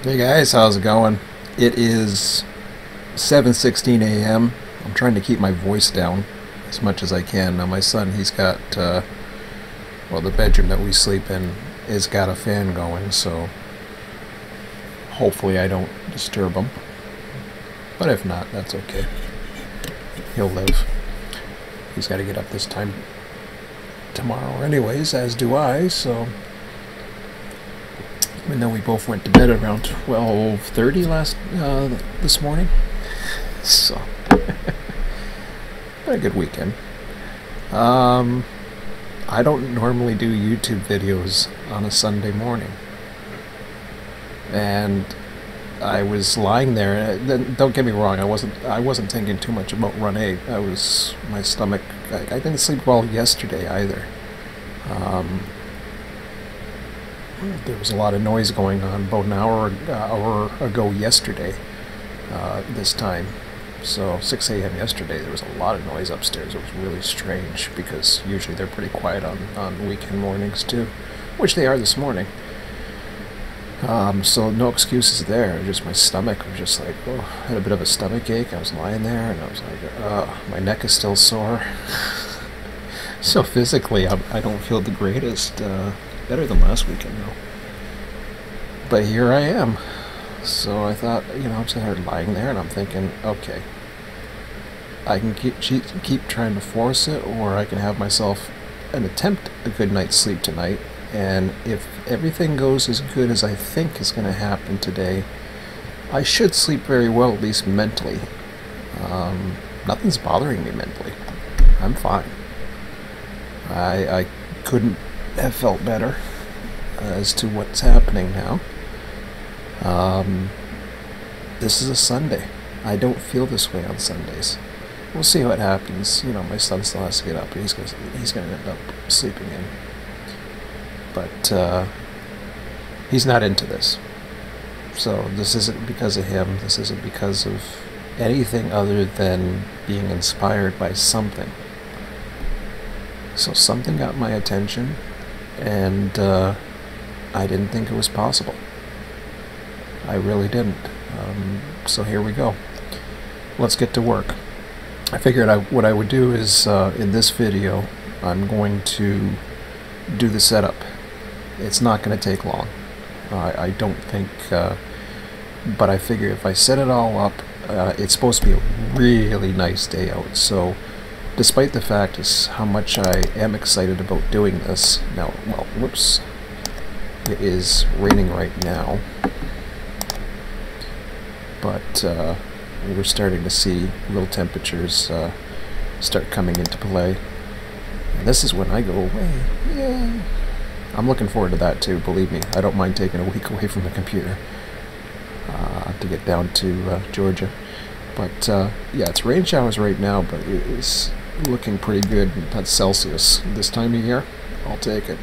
Hey guys, how's it going? It is 7:16 a.m. I'm trying to keep my voice down as much as I can. Now my son, he's got, well, the bedroom that we sleep in has got a fan going, so hopefully I don't disturb him. But if not, that's okay. He'll live. He's got to get up this time tomorrow anyways, as do I, so... Even though we both went to bed around 12:30 this morning, so a good weekend. I don't normally do YouTube videos on a Sunday morning, and I was lying there. Don't get me wrong, I wasn't thinking too much about Run8. My stomach. I didn't sleep well yesterday either. There was a lot of noise going on about an hour ago yesterday, this time. So 6 a.m. yesterday, there was a lot of noise upstairs. It was really strange because usually they're pretty quiet on weekend mornings too, which they are this morning. So no excuses there. Just my stomach was just like, oh, I had a bit of a stomach ache. I was lying there and I was like, my neck is still sore. So physically, I don't feel the greatest. Better than last weekend though. But here I am. So I thought, I'm sitting here lying there and I'm thinking, okay, I can keep trying to force it, or I can have myself attempt a good night's sleep tonight. And if everything goes as good as I think is going to happen today, I should sleep very well, at least mentally. Nothing's bothering me mentally. I'm fine. I couldn't have felt better as to what's happening now. This is a Sunday. I don't feel this way on Sundays. We'll see what happens. My son still has to get up. He's gonna end up sleeping in. But he's not into this. So this isn't because of him. This isn't because of anything other than being inspired by something. So something got my attention, and I didn't think it was possible. I really didn't. So here we go. Let's get to work. I figured what I would do is, in this video, I'm going to do the setup. It's not going to take long. I don't think, but I figure if I set it all up, it's supposed to be a really nice day out. So despite the fact is how much I am excited about doing this now, well, whoops, it is raining right now, but we're starting to see real temperatures start coming into play, and this is when I go away. Yay! I'm looking forward to that too, believe me. I don't mind taking a week away from the computer to get down to Georgia. But yeah, it's rain showers right now, but it is looking pretty good. That's Celsius this time of year. I'll take it.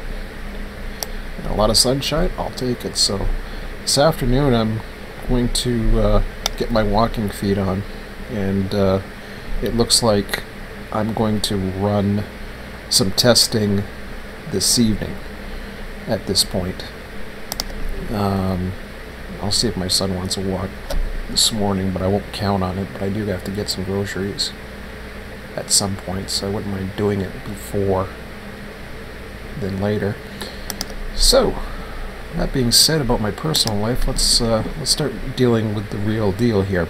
And a lot of sunshine, I'll take it. So this afternoon I'm going to get my walking feet on, and it looks like I'm going to run some testing this evening at this point. I'll see if my son wants a walk this morning, but I won't count on it. But I do have to get some groceries at some point, so I wouldn't mind doing it before than later. So that being said about my personal life, let's start dealing with the real deal here.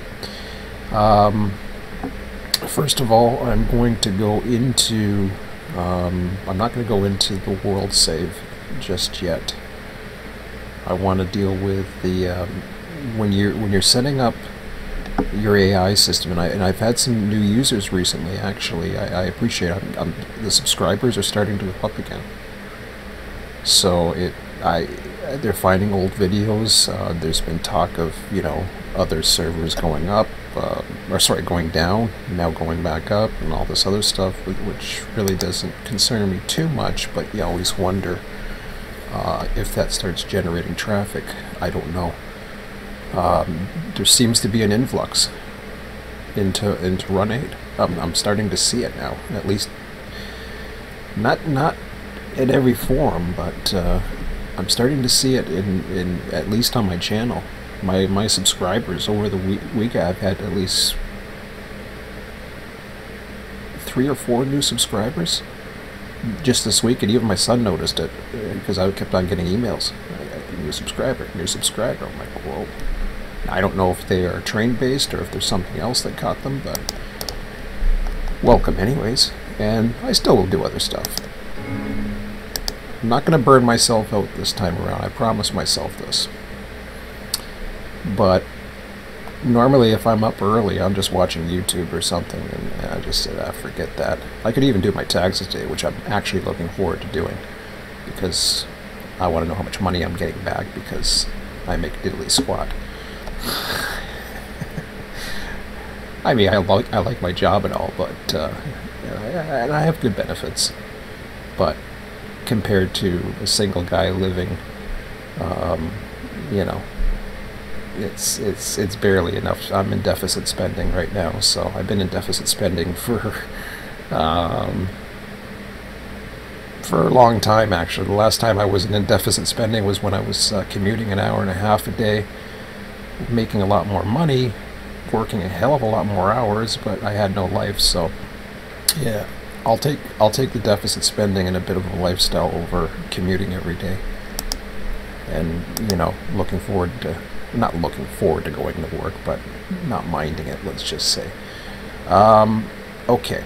First of all, I'm going to go into I'm not going to go into the world save just yet. I want to deal with the when you're setting up your AI system, and I've had some new users recently. Actually, I appreciate it. The subscribers are starting to go up again. So they're finding old videos. There's been talk of other servers going up, or sorry, going down, now going back up, and all this other stuff, which really doesn't concern me too much. But you always wonder if that starts generating traffic. I don't know. There seems to be an influx into Run8. I'm starting to see it now, at least not in every forum, but I'm starting to see it in at least on my channel. My subscribers over the week I've had at least 3 or 4 new subscribers just this week, and even my son noticed it because I kept on getting emails. New subscriber, new subscriber. I'm like, whoa. I don't know if they are train based or if there's something else that caught them, but welcome anyways. And I still will do other stuff. I'm not going to burn myself out this time around. I promise myself this. But normally if I'm up early, I'm just watching YouTube or something, and I just said, forget that. I could even do my taxes today, which I'm actually looking forward to doing, because I want to know how much money I'm getting back, because I make diddly squat. I mean, I like my job and all, but and I have good benefits, but compared to a single guy living, you know, it's barely enough. I'm in deficit spending right now, so I've been in deficit spending for a long time, actually. The last time I was in deficit spending was when I was commuting an hour and a half a day, making a lot more money, working a hell of a lot more hours, but I had no life. So yeah, I'll take the deficit spending and a bit of a lifestyle over commuting every day. And you know, not looking forward to going to work, but not minding it, let's just say. Okay,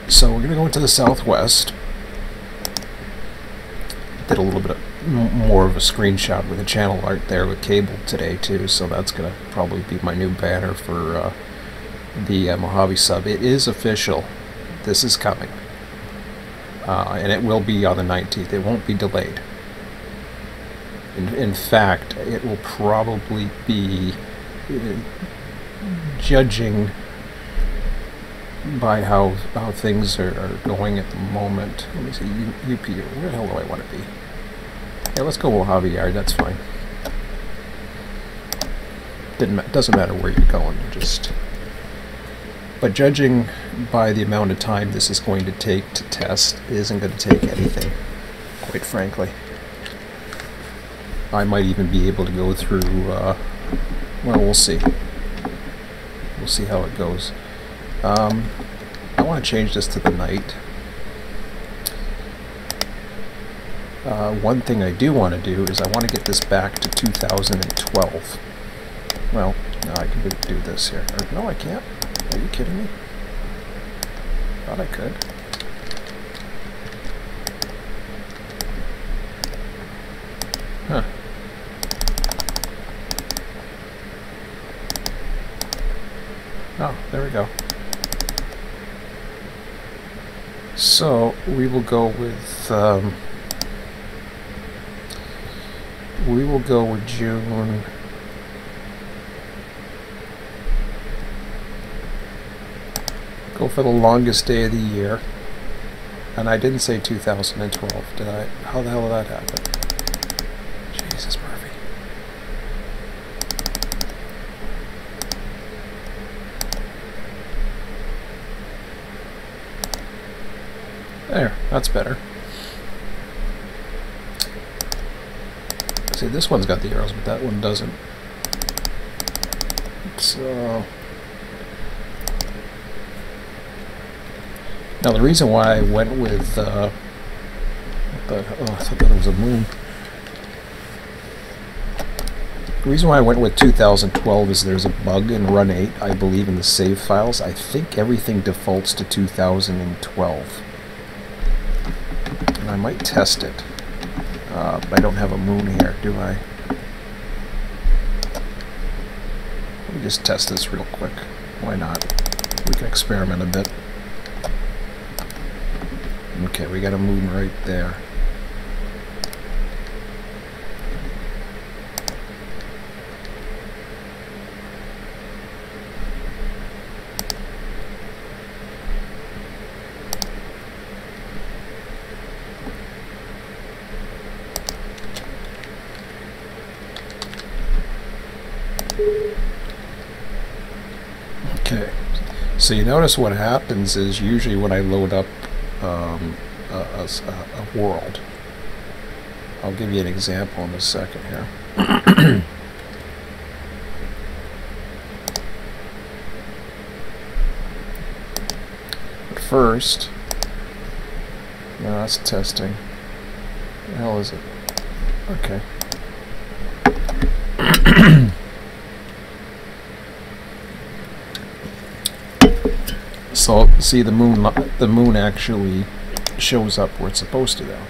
so we're gonna go into the Southwest. Did a little bit more of a screenshot with the channel art there with cable today too, so that's gonna probably be my new banner for the Mojave Sub. It is official. This is coming, and it will be on the 19th. It won't be delayed. In fact, it will probably be, judging by how things are going at the moment. Let me see, UP, where the hell do I want to be? Yeah, let's go Mojave Yard, that's fine. Doesn't matter where you're going, but judging by the amount of time this is going to take to test, it isn't going to take anything, quite frankly. I might even be able to go through, well, we'll see. We'll see how it goes. I want to change this to the night. One thing I do want to do is I want to get this back to 2012. Well, no, I can do this here. Or, no, I can't. Are you kidding me? Thought I could. Huh. Oh, there we go. So we will go with June. Go for the longest day of the year. And I didn't say 2012, did I? How the hell did that happen? Jesus, Murphy. There, that's better. See, this one's got the arrows, but that one doesn't. So now the reason why I went with I thought that was a moon. The reason why I went with 2012 is there's a bug in Run 8, I believe, in the save files. I think everything defaults to 2012. And I might test it. But I don't have a moon here, do I? Let me just test this real quick. Why not? We can experiment a bit. Okay, we got a moon right there. Okay, so you notice what happens is usually when I load up a world, I'll give you an example in a second here. first. No, that's testing. What the hell is it? Okay. So see, the moon actually shows up where it's supposed to now,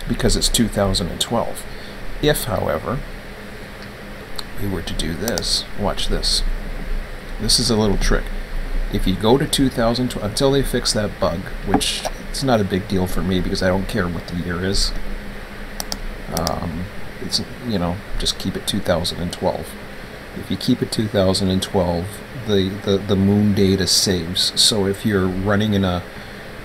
because it's 2012. If, however, we were to do this, watch this. This is a little trick. If you go to 2012, until they fix that bug, which it's not a big deal for me because I don't care what the year is. It's, you know, just keep it 2012. If you keep it 2012, the moon data saves. So if you're running in a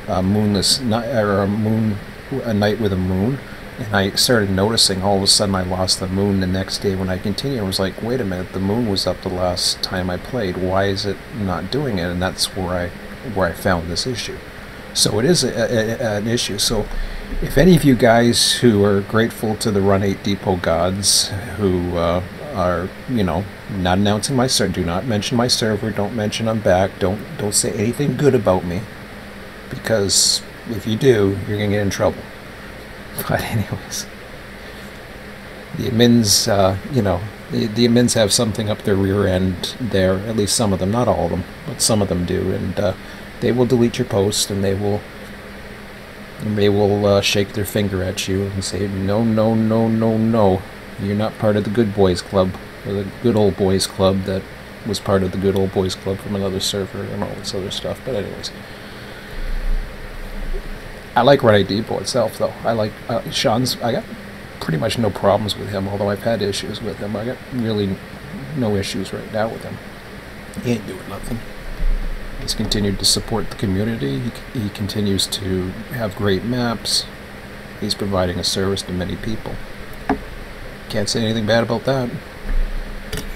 moonless night, or a night with a moon, and I started noticing all of a sudden I lost the moon the next day when I continued, I was like, wait a minute, the moon was up the last time I played. Why is it not doing it? And that's where I found this issue. So it is an issue. So if any of you guys who are grateful to the Run8 Depot gods, who are, you know, not announcing my server, do not mention my server, don't mention I'm back, don't say anything good about me, because if you do, you're gonna get in trouble. But anyways, the admins, you know, the admins have something up their rear end there, at least some of them, not all of them, but some of them do, and they will delete your post, and they will shake their finger at you and say, no, no, no, no, no, you're not part of the good boys club, or the good old boys club that was part of the good old boys club from another server and all this other stuff. But anyways, I like Run8 Depot itself, though. I like Sean's. I got pretty much no problems with him, although I've had issues with him. I got really no issues right now with him. He ain't doing nothing. He's continued to support the community. He continues to have great maps. He's providing a service to many people. Can't say anything bad about that.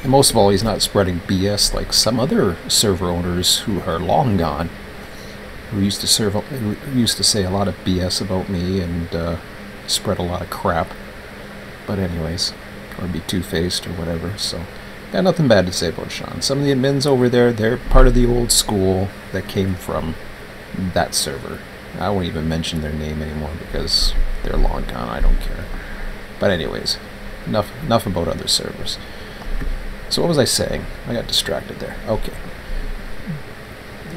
And most of all, he's not spreading BS like some other server owners who are long gone, who used to say a lot of BS about me and spread a lot of crap. But anyways, or be two-faced or whatever. So got nothing bad to say about Sean. Some of the admins over there, they're part of the old school that came from that server. I won't even mention their name anymore because they're long gone. I don't care. But anyways, enough about other servers. So what was I saying? I got distracted there. Okay.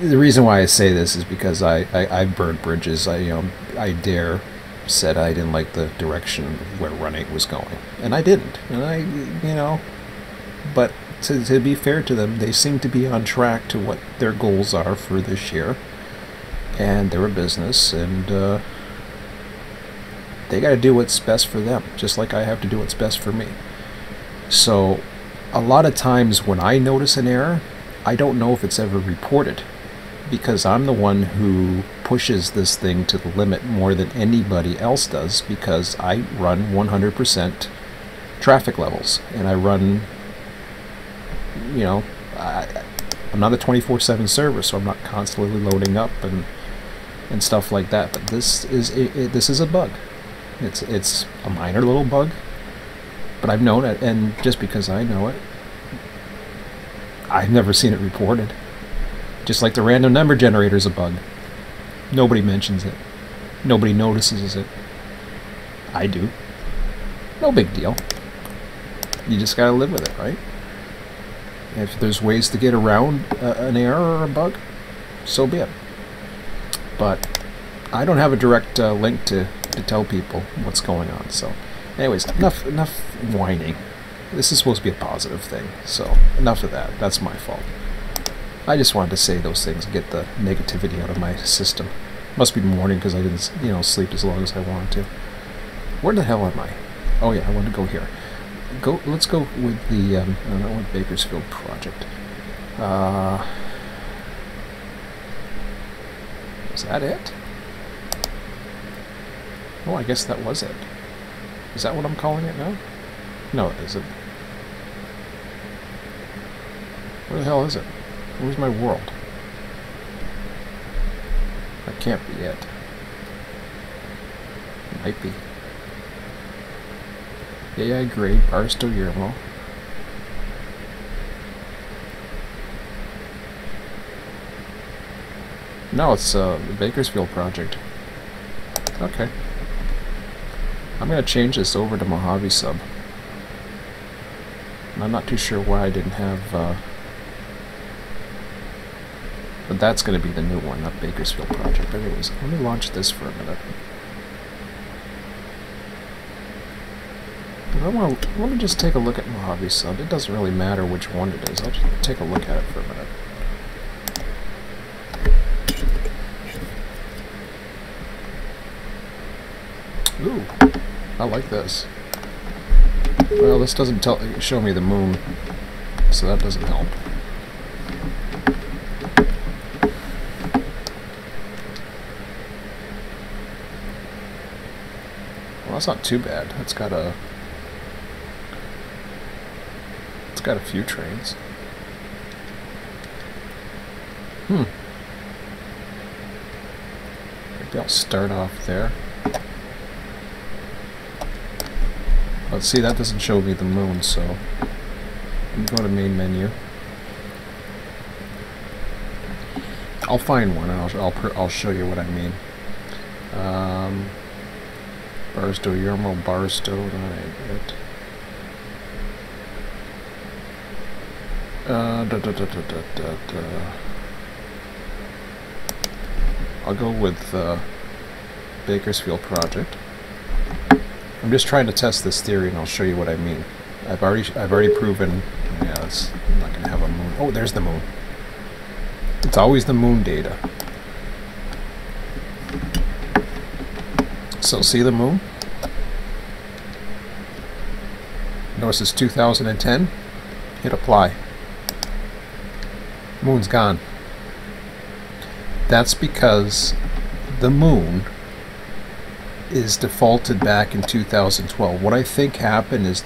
The reason why I say this is because I burned bridges. I dare said I didn't like the direction where Run8 was going, and I didn't. And you know, but to be fair to them, they seem to be on track to what their goals are for this year, and they're a business, and they got to do what's best for them, just like I have to do what's best for me. So a lot of times when I notice an error, I don't know if it's ever reported, because I'm the one who pushes this thing to the limit more than anybody else does, because I run 100% traffic levels, and I run, you know, I'm not a 24/7 server, so I'm not constantly loading up and stuff like that. But this is a bug. It's a minor little bug, but I've known it, and just because I know it, I've never seen it reported. Just like the random number generator is a bug. Nobody mentions it. Nobody notices it. I do. No big deal. You just gotta live with it, right? If there's ways to get around an error or a bug, so be it. But I don't have a direct link to tell people what's going on. So anyways, enough whining. This is supposed to be a positive thing, so enough of that. That's my fault. I just wanted to say those things and get the negativity out of my system. Must be morning because I didn't, you know, sleep as long as I wanted to. Where the hell am I? Oh yeah, I want to go here. Let's go with the I don't know, with Bakersfield Project. Is that it? Oh, I guess that was it. Is that what I'm calling it now? No, it isn't. Where the hell is it? Where's my world? That can't be it. It might be. Yeah, I agree. Barstow Yermo. No, it's the Bakersfield Project. Okay. I'm going to change this over to Mojave Sub. And I'm not too sure why I didn't have... but that's going to be the new one, not Bakersfield Project. Anyways, let me launch this for a minute. Let me just take a look at Mojave Sub. It doesn't really matter which one it is. I'll just take a look at it for a minute. Ooh, I like this. Well, this doesn't show me the moon, so that doesn't help. Well, that's not too bad. It's got a few trains. Maybe I'll start off there. Let's see, that doesn't show me the moon, so I'm going to main menu. I'll find one and I'll show you what I mean. Barstow, Yermo, Barstow, not it. I'll go with Bakersfield Project. I'm just trying to test this theory, and I'll show you what I mean. I've already proven. Yeah, I'm not gonna have a moon. Oh, there's the moon. It's always the moon data. So see the moon? Notice it's 2010. Hit apply. Moon's gone. That's because the moon is defaulted back in 2012. What I think happened is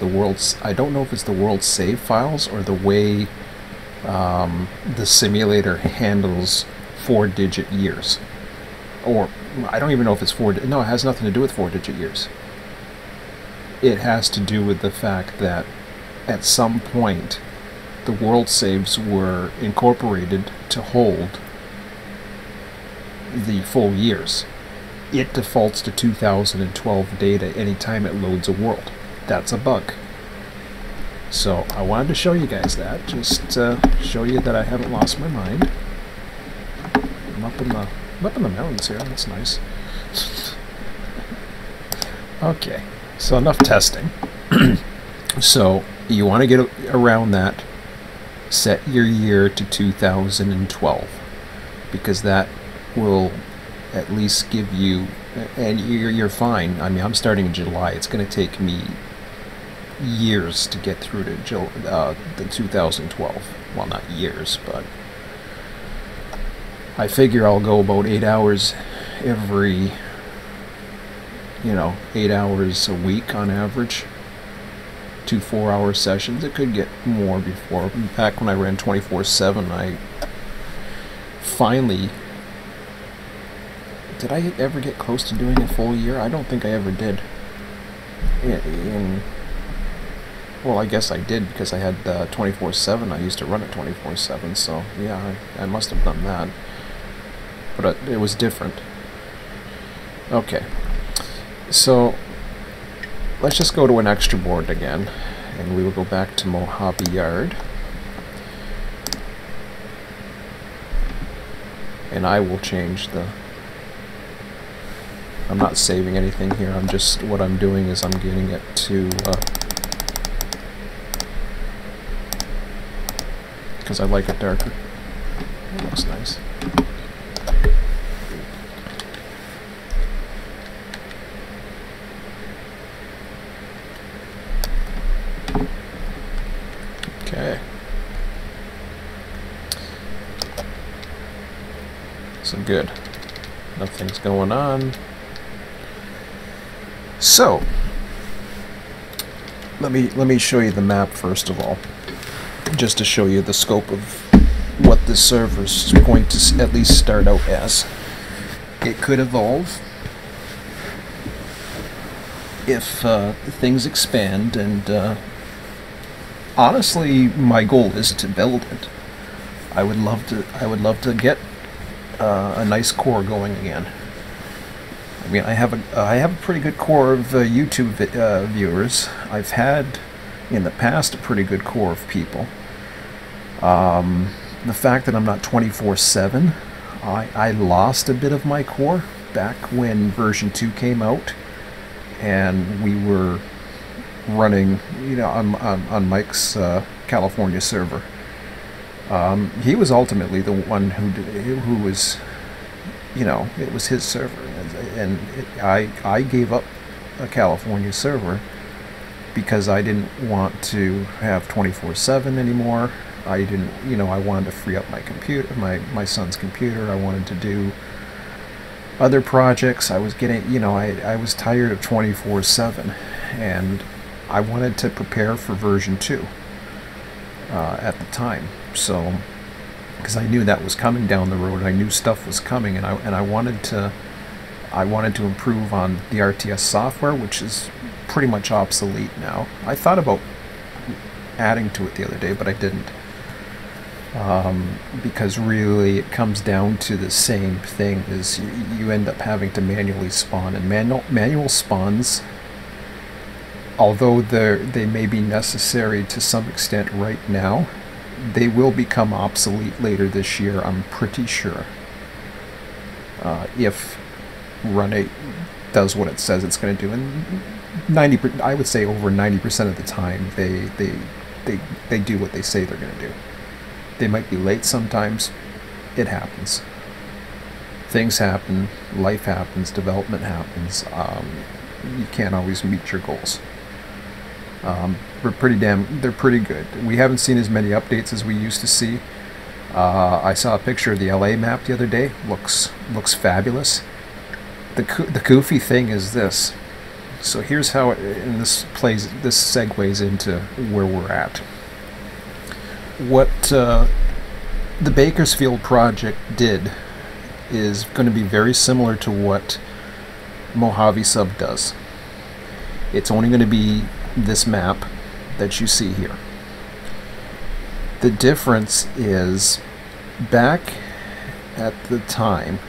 I don't know if it's the world save files or the way the simulator handles 4-digit years. Or, I don't even know if it's no, it has nothing to do with 4-digit years. It has to do with the fact that at some point the world saves were incorporated to hold the full years. It defaults to 2012 data anytime it loads a world. That's a bug. So I wanted to show you guys that, just to show you that I haven't lost my mind. I'm up in the mountains here. That's nice. Okay, so enough testing. So you want to get around that. Set your year to 2012, because that will at least give you, and you're fine. I mean, I'm starting in July. It's going to take me years to get through to the 2012. Well, not years, but I figure I'll go about 8 hours every, 8 hours a week on average. 2 4-hour sessions. It could get more before. Back when I ran 24/7, I finally... Did I ever get close to doing a full year? I don't think I ever did. Well, I guess I did, because I had 24/7. I used to run it 24/7, so yeah, I must have done that. But it was different. Okay. So let's just go to an extra board again, and we will go back to Mojave Yard. And I will change the... I'm not saving anything here. I'm just... What I'm doing is I'm getting it to... because I like it darker. It looks nice. Okay. So good. Nothing's going on. So let me show you the map first of all, just to show you the scope of what this server is going to at least start out as. It could evolve if things expand, and honestly, my goal is to build it. I would love to get a nice core going again. I mean, I have a pretty good core of YouTube viewers. I've had in the past a pretty good core of people. The fact that I'm not 24/7, I lost a bit of my core back when version 2 came out, and we were running, you know, on Mike's California server. He was ultimately the one who was, you know, it was his server, and I gave up a California server because I didn't want to have 24/7 anymore. I didn't, you know, I wanted to free up my computer, my son's computer. I wanted to do other projects. I was getting, you know, I was tired of 24/7, and I wanted to prepare for version 2 at the time. So, because I knew that was coming down the road, I knew stuff was coming, and I wanted to improve on the RTS software, which is pretty much obsolete now. I thought about adding to it the other day, but I didn't. Because really it comes down to the same thing, is you end up having to manually spawn, and manual spawns, although they may be necessary to some extent right now, they will become obsolete later this year, I'm pretty sure. If Run8 does what it says it's going to do, and I would say over 90% of the time they do what they say they're going to do. They might be late sometimes. It happens. Things happen, life happens, development happens. You can't always meet your goals. They're pretty good. We haven't seen as many updates as we used to see. I saw a picture of the LA map the other day. Looks fabulous. The goofy thing is this. So here's how and this segues into where we're at. What the Bakersfield Project did is going to be very similar to what Mojave Sub does. It's only going to be this map that you see here. The difference is, back at the time,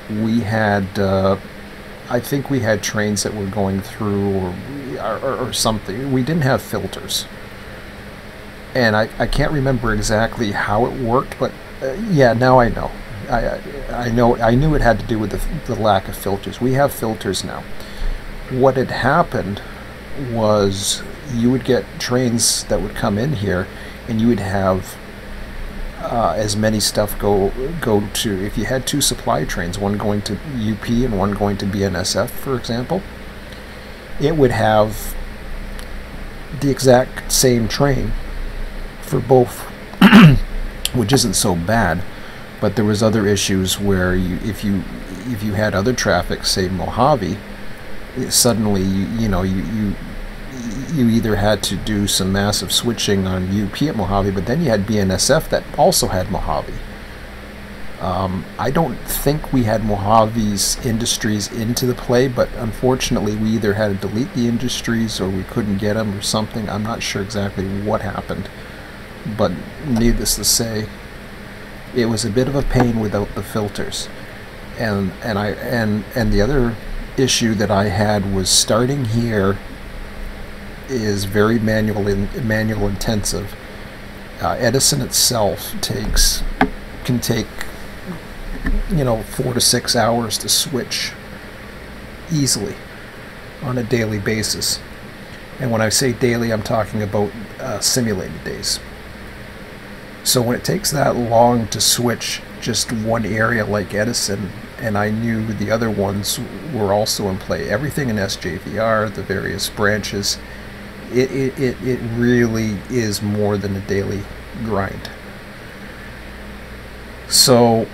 we had I think we had trains that were going through or something. We didn't have filters. And I can't remember exactly how it worked, but yeah, now I know. I knew it had to do with the lack of filters. We have filters now. What had happened was you would get trains that would come in here, and you would have as many stuff go to, if you had 2 supply trains, one going to UP and one going to BNSF, for example, it would have the exact same train for both, which isn't so bad. But there was other issues where if you had other traffic, say Mojave, suddenly you either had to do some massive switching on UP at Mojave, but then you had BNSF that also had Mojave. I don't think we had Mojave's industries into the play, but unfortunately we either had to delete the industries or we couldn't get them or something. I'm not sure exactly what happened, but needless to say, it was a bit of a pain without the filters. And the other issue that I had was, starting here is very manual intensive. Edison itself can take 4 to 6 hours to switch easily on a daily basis. And when I say daily, I'm talking about simulated days. So when it takes that long to switch just one area like Edison, and I knew the other ones were also in play, everything in SJVR, the various branches, it really is more than a daily grind. So,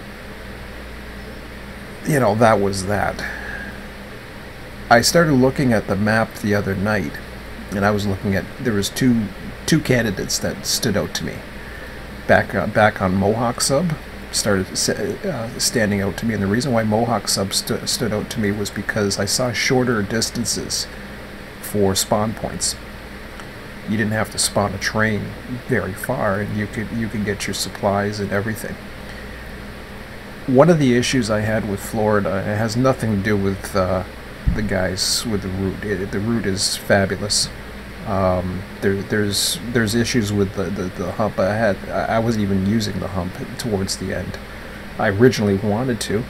that was that. I started looking at the map the other night, and I was looking at, there was two candidates that stood out to me. Back on Mojave Sub started standing out to me, and the reason why Mojave Sub stood out to me was because I saw shorter distances for spawn points. You didn't have to spawn a train very far, and you could get your supplies and everything. one of the issues I had with Florida, it has nothing to do with the guys with the route. The route is fabulous. There's issues with the hump. I wasn't even using the hump towards the end. I originally wanted to.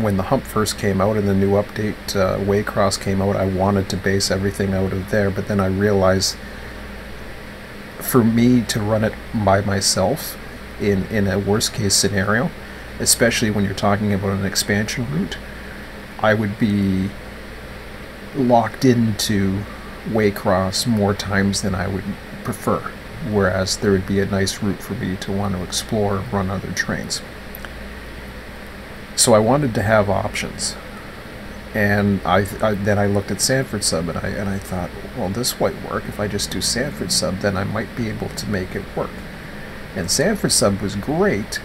When the hump first came out and the new update Waycross came out, I wanted to base everything out of there, but then I realized for me to run it by myself in a worst case scenario, especially when you're talking about an expansion route, I would be locked into Waycross more times than I would prefer, whereas there would be a nice route for me to want to explore and run other trains. So I wanted to have options, and then I looked at Sanford Sub and I thought, well, this might work. If I just do Sanford Sub, then I might be able to make it work. And Sanford Sub was great,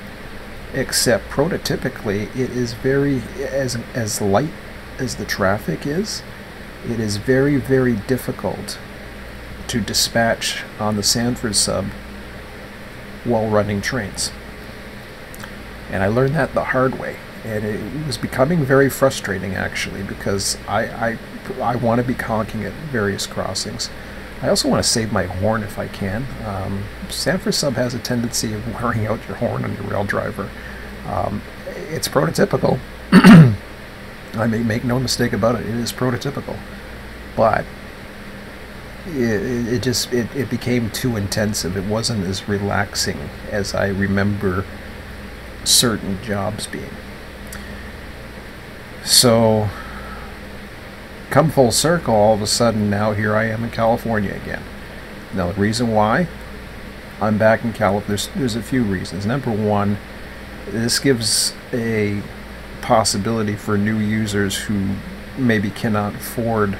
except prototypically it is very, as light as the traffic is, it is very, very difficult to dispatch on the Sanford Sub while running trains. And I learned that the hard way. And it was becoming very frustrating, actually, because I want to be conking at various crossings. I also want to save my horn if I can. Sanford Sub has a tendency of wearing out your horn on your rail driver. It's prototypical. I make no mistake about it. It is prototypical. But it became too intensive. It wasn't as relaxing as I remember certain jobs being. So, come full circle, all of a sudden now here I am in California again. Now the reason why I'm back in California, there's a few reasons. Number one, this gives a possibility for new users who maybe cannot afford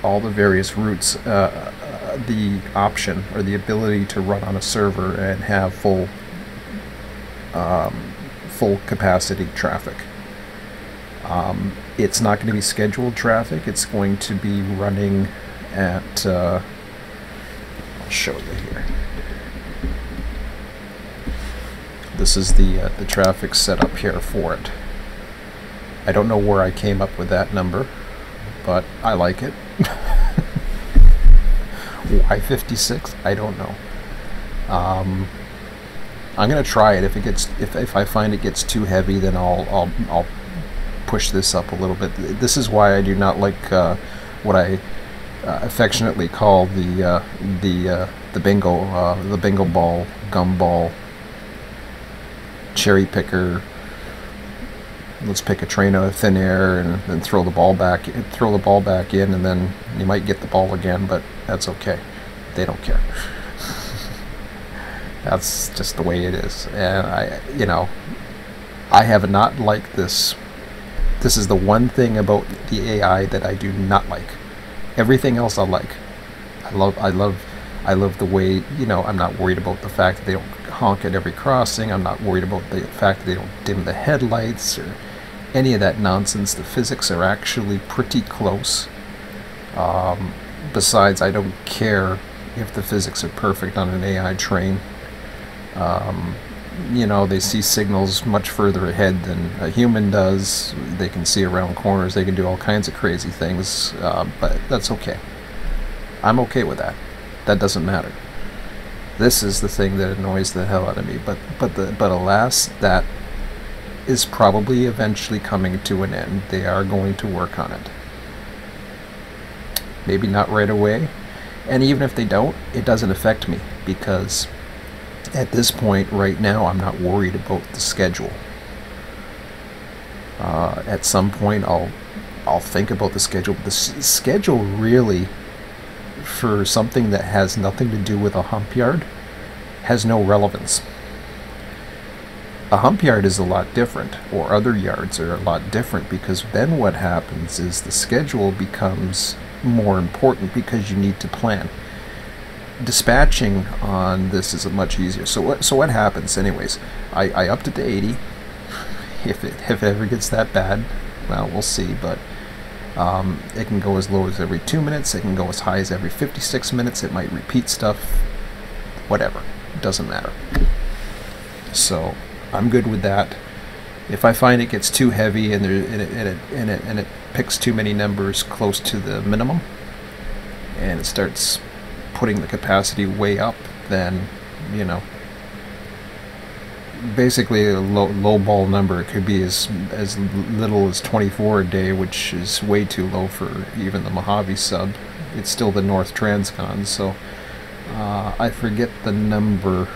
all the various routes, the option or the ability to run on a server and have full capacity traffic. It's not going to be scheduled traffic. It's going to be running at, I'll show you here. This is the traffic set up here for it. I don't know where I came up with that number, but I like it. Why 56? I don't know. I'm gonna try it. If I find it gets too heavy, then I'll push this up a little bit. This is why I do not like what I affectionately call the bingo ball, gumball, cherry picker. Let's pick a train out of thin air and then throw the ball back in, and then you might get the ball again, but that's okay. They don't care. That's just the way it is. And I have not liked this. This is the one thing about the AI that I do not like. Everything else I like. I love the way, I'm not worried about the fact that they don't honk at every crossing. I'm not worried about the fact that they don't dim the headlights or any of that nonsense. The physics are actually pretty close. Besides, I don't care if the physics are perfect on an AI train. They see signals much further ahead than a human does. They can see around corners. They can do all kinds of crazy things, but that's okay. I'm okay with that. That doesn't matter. This is the thing that annoys the hell out of me. But alas, that is probably eventually coming to an end. They are going to work on it. Maybe not right away. And even if they don't, it doesn't affect me, because at this point right now I'm not worried about the schedule. At some point I'll think about the schedule. The schedule really, for something that has nothing to do with a hump yard, has no relevance. A hump yard is a lot different, or other yards are a lot different, because then what happens is the schedule becomes more important because you need to plan. Dispatching on this is much easier. So what happens anyways? I upped it to 80. If it ever gets that bad, well, we'll see, but it can go as low as every 2 minutes. It can go as high as every 56 minutes. It might repeat stuff, whatever. It doesn't matter. So I'm good with that. If I find it gets too heavy and it picks too many numbers close to the minimum, and it starts putting the capacity way up, then, you know, basically a low ball number. It could be as little as 24 a day, which is way too low for even the Mojave Sub. It's still the North Transcon, so I forget the number.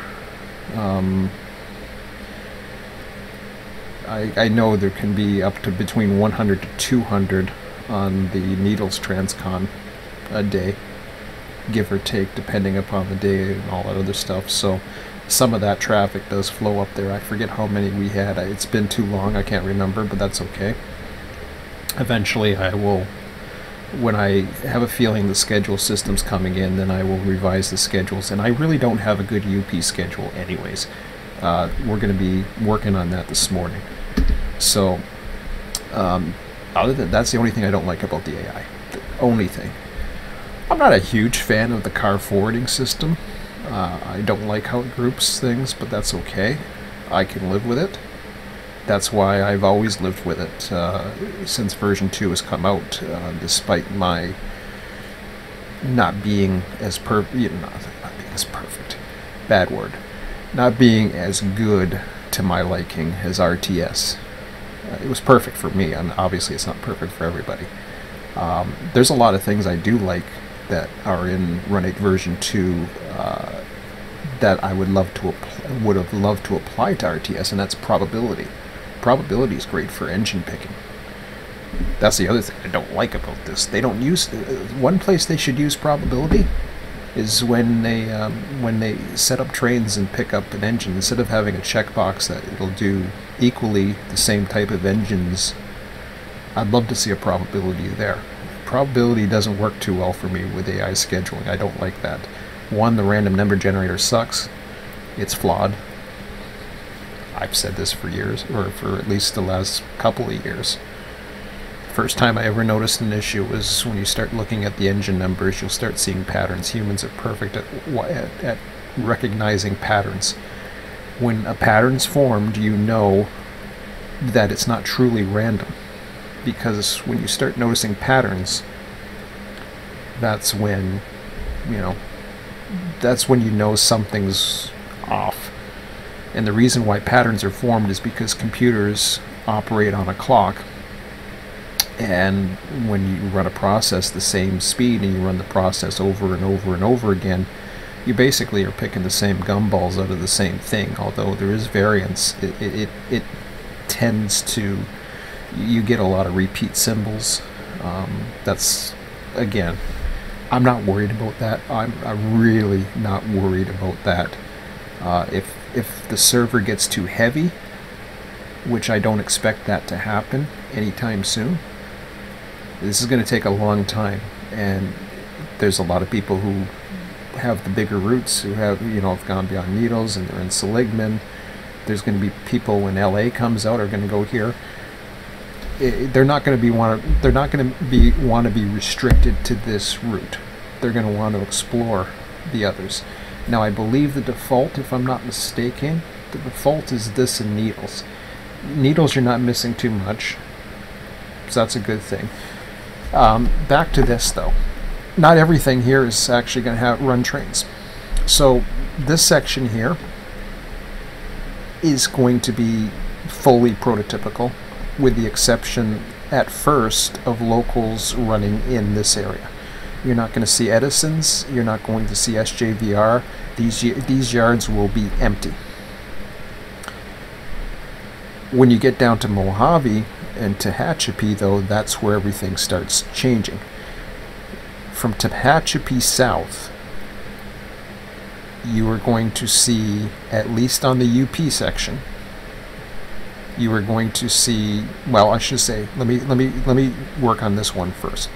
I know there can be up to between 100 to 200 on the Needles Transcon a day, give or take, depending upon the day and all that other stuff. So some of that traffic does flow up there. I forget how many we had. It's been too long, I can't remember, but that's okay. Eventually I will, when I have a feeling the schedule system's coming in, then I will revise the schedules. And I really don't have a good UP schedule anyways. We're going to be working on that this morning. So other than that's the only thing I don't like about the AI. The only thing. I'm not a huge fan of the car forwarding system. I don't like how it groups things, but that's okay. I can live with it. That's why I've always lived with it since version 2 has come out, despite my not being as not being as perfect. Bad word. Not being as good to my liking as RTS. It was perfect for me, and obviously it's not perfect for everybody. There's a lot of things I do like that are in Run8 version 2 that I would have loved to apply to RTS, and that's probability. Probability is great for engine picking. That's the other thing I don't like about this. They don't use one place they should use probability is when they set up trains and pick up an engine. Instead of having a checkbox that it'll do equally the same type of engines, I'd love to see a probability there. Probability doesn't work too well for me with AI scheduling. I don't like that. One, the random number generator sucks. It's flawed. I've said this for years, or for at least the last couple of years. First time I ever noticed an issue was when you start looking at the engine numbers, you'll start seeing patterns. Humans are perfect at recognizing patterns. When a pattern's formed, you know that it's not truly random. Because when you start noticing patterns, that's when, that's when you know something's off. And the reason why patterns are formed is because computers operate on a clock, and when you run a process the same speed and you run the process over and over and over again, you basically are picking the same gumballs out of the same thing. Although there is variance, it tends to, you get a lot of repeat symbols. That's, again, I'm not worried about that. I'm really not worried about that. If the server gets too heavy, which I don't expect that to happen anytime soon, this is going to take a long time, and there's a lot of people who have the bigger routes, who have, have gone beyond Needles and they're in Seligman. There's going to be people when LA comes out are going to go here. They're not going to want to be restricted to this route. They're going to want to explore the others. Now, I believe the default, if I'm not mistaken, the default is this in Needles. Needles, you're not missing too much, so that's a good thing. Back to this, though. Not everything here is actually going to run trains. So this section here is going to be fully prototypical, with the exception, at first, of locals running in this area. You're not going to see Edison's, you're not going to see SJVR. These yards will be empty. When you get down to Mojave and Tehachapi, though, that's where everything starts changing. From Tehachapi south, you are going to see, at least on the UP section, you are going to see, well, I should say, let me work on this one first.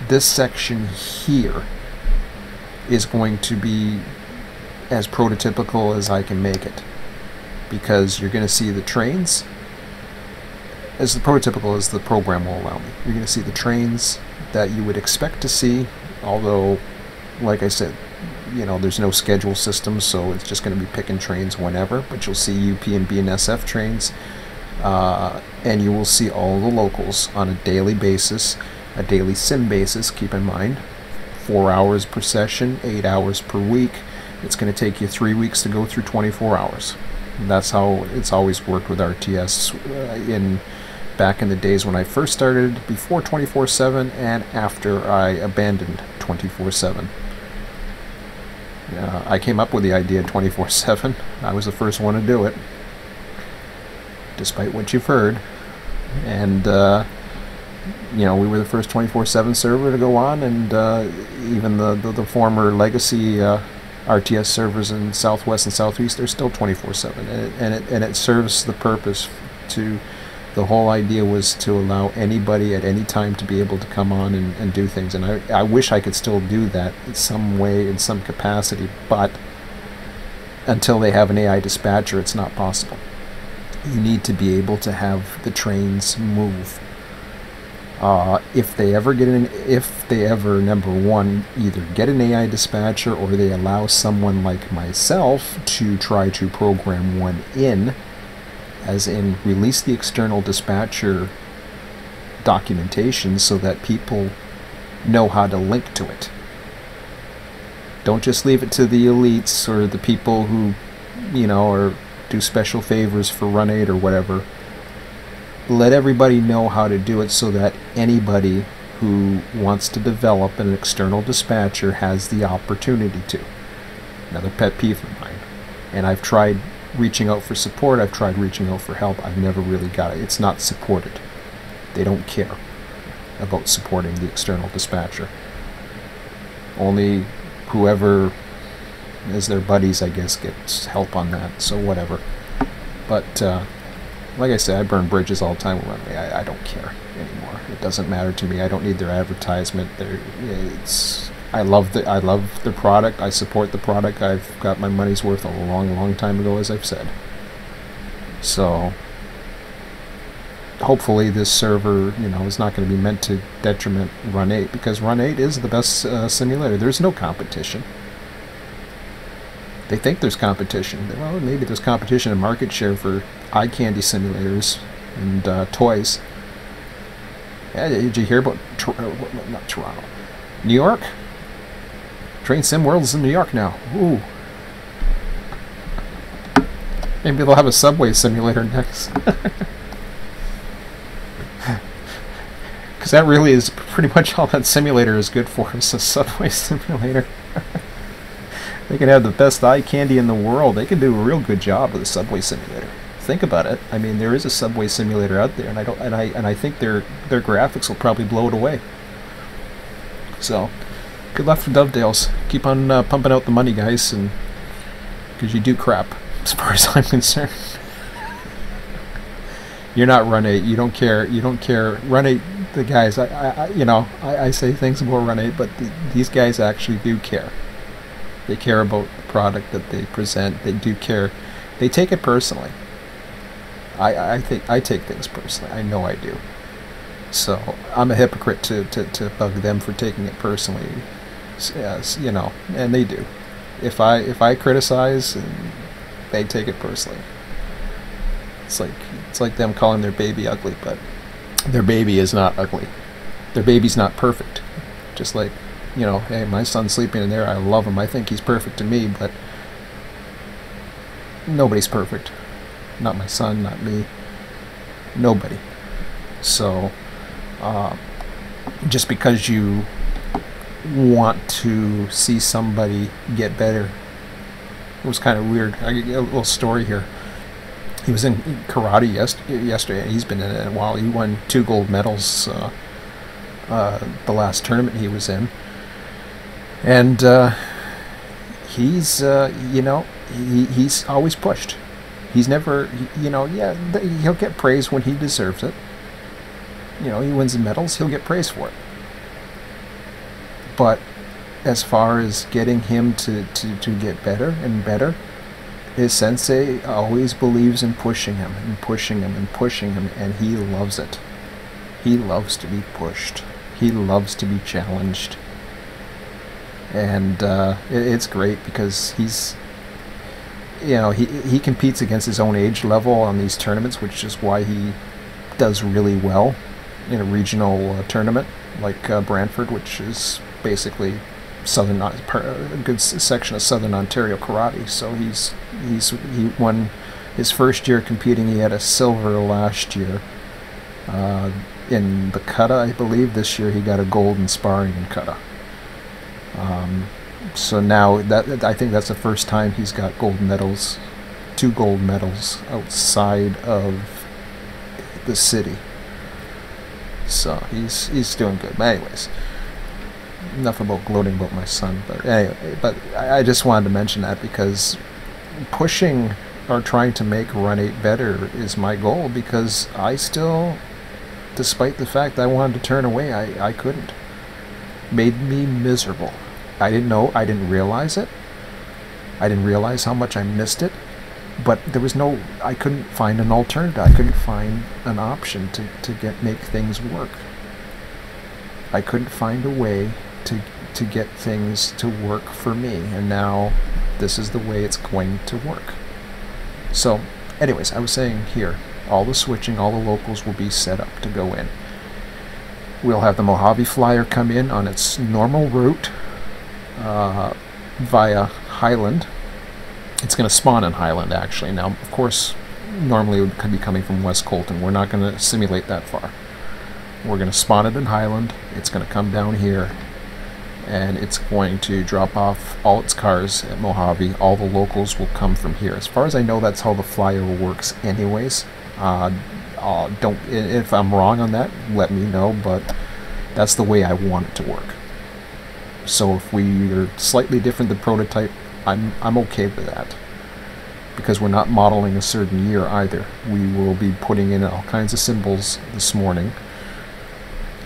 This section here is going to be as prototypical as I can make it, because you're going to see the trains as prototypical as the program will allow me. You're going to see the trains that you would expect to see, although, like I said, you know, there's no schedule system, so it's just going to be picking trains whenever. But you'll see UP and BNSF trains, and you will see all the locals on a daily basis, a daily sim basis. Keep in mind, 4 hours per session, 8 hours per week. It's going to take you 3 weeks to go through 24 hours. That's how it's always worked with RTS back in the days when I first started, before 24/7 and after I abandoned 24/7. I came up with the idea of 24/7. I was the first one to do it, despite what you've heard. And you know, we were the first 24/7 server to go on, and even the former legacy RTS servers in Southwest and Southeast are still 24/7, and it serves the purpose to. The whole idea was to allow anybody at any time to be able to come on and do things, and I wish I could still do that in some way, in some capacity, but until they have an AI dispatcher, it's not possible. You need to be able to have the trains move. If they ever, number one, either get an AI dispatcher or they allow someone like myself to try to program one in, as in release the external dispatcher documentation so that people know how to link to it. Don't just leave it to the elites or the people who, you know, or do special favors for Run8 or whatever. Let everybody know how to do it so that anybody who wants to develop an external dispatcher has the opportunity to. Another pet peeve of mine. And I've tried reaching out for support, I've tried reaching out for help, I've never really got it. It's not supported. They don't care about supporting the external dispatcher. Only whoever is their buddies, I guess, gets help on that, so whatever. But like I said, I burn bridges all the time with Run8. I don't care anymore. It doesn't matter to me. I don't need their advertisement. I love the product. I support the product. I've got my money's worth a long time ago, as I've said. So hopefully this server, you know, is not going to be meant to detriment Run8, because Run8 is the best simulator. There's no competition. They think there's competition. Well, maybe there's competition in market share for eye candy simulators and toys. Yeah, did you hear about not Toronto, New York? Train Sim World is in New York now. Ooh. Maybe they'll have a subway simulator next. Because that really is pretty much all that simulator is good for, is a subway simulator. They can have the best eye candy in the world. They can do a real good job with a subway simulator. Think about it. I mean, there is a subway simulator out there, and I think their graphics will probably blow it away. So, good luck for Dovedales. Keep on pumping out the money, guys, and because you do crap, as far as I'm concerned. You're not Run8. You don't care. You don't care. Run8, the guys. I say things about Run8, but these guys actually do care. They care about the product that they present. They do care. They take it personally. I think I take things personally. I know I do. So I'm a hypocrite to bug them for taking it personally. Yes, you know, and they do. If I criticize, they take it personally. It's like them calling their baby ugly, but their baby is not ugly. Their baby's not perfect. Just like, you know, hey, my son's sleeping in there. I love him. I think he's perfect to me, but nobody's perfect. Not my son, not me. Nobody. So, just because you want to see somebody get better, it was kind of weird. I get a little story here. He was in karate yesterday. He's been in it a while. He won 2 gold medals the last tournament he was in. And he's, you know, he's always pushed. He's never, you know, yeah, he'll get praise when he deserves it. You know, he wins the medals, he'll get praise for it. But as far as getting him to get better and better, his sensei always believes in pushing him and pushing him and pushing him, and he loves it. He loves to be pushed. He loves to be challenged. and it's great because he's, he competes against his own age level on these tournaments, which is why he does really well in a regional tournament like Brantford, which is basically a good section of Southern Ontario karate. So he won his first year competing. He had a silver last year in the kata, I believe. This year he got a gold in sparring in kata. So now I think that's the first time he's got gold medals, 2 gold medals outside of the city. So he's doing good. But anyways, enough about gloating about my son. But anyway, I just wanted to mention that because pushing or trying to make Run8 better is my goal, because I still, despite the fact that I wanted to turn away, I couldn't. Made me miserable. I didn't know, I didn't realize it. I didn't realize how much I missed it. But there was I couldn't find an alternative. I couldn't find an option to make things work. I couldn't find a way to get things to work for me. And now this is the way it's going to work. So, anyways, I was saying here, all the switching, all the locals will be set up to go in. We'll have the Mojave Flyer come in on its normal route via Highland. It's going to spawn in Highland, actually. Now, of course, normally it would be coming from West Colton. We're not going to simulate that far. We're going to spawn it in Highland. It's going to come down here, and it's going to drop off all its cars at Mojave. All the locals will come from here. As far as I know, that's how the flyer works anyways. If I'm wrong on that, let me know, but that's the way I want it to work. So if we are slightly different than prototype, I'm okay with that, because we're not modeling a certain year either. We will be putting in all kinds of symbols this morning.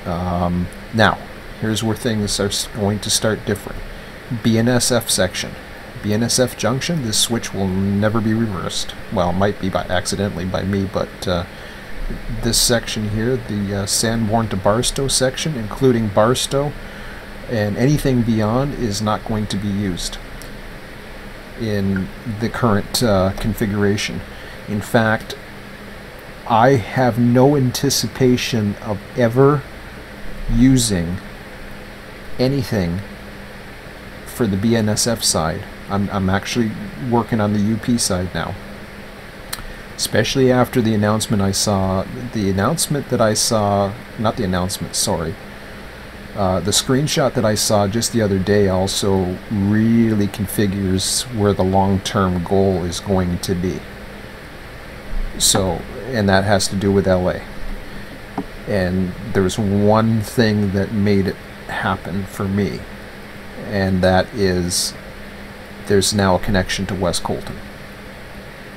Now, here's where things are going to start different. BNSF section. BNSF junction, this switch will never be reversed. Well, it might be accidentally by me, but this section here, the Sanborn to Barstow section, including Barstow and anything beyond, is not going to be used in the current configuration. In fact, I have no anticipation of ever using anything for the BNSF side. I'm actually working on the UP side now, especially after the announcement I saw. The announcement that I saw, not the announcement, sorry, the screenshot that I saw just the other day also really configures where the long-term goal is going to be. So, and that has to do with LA. And there's one thing that made it happen for me, and that is there's now a connection to West Colton.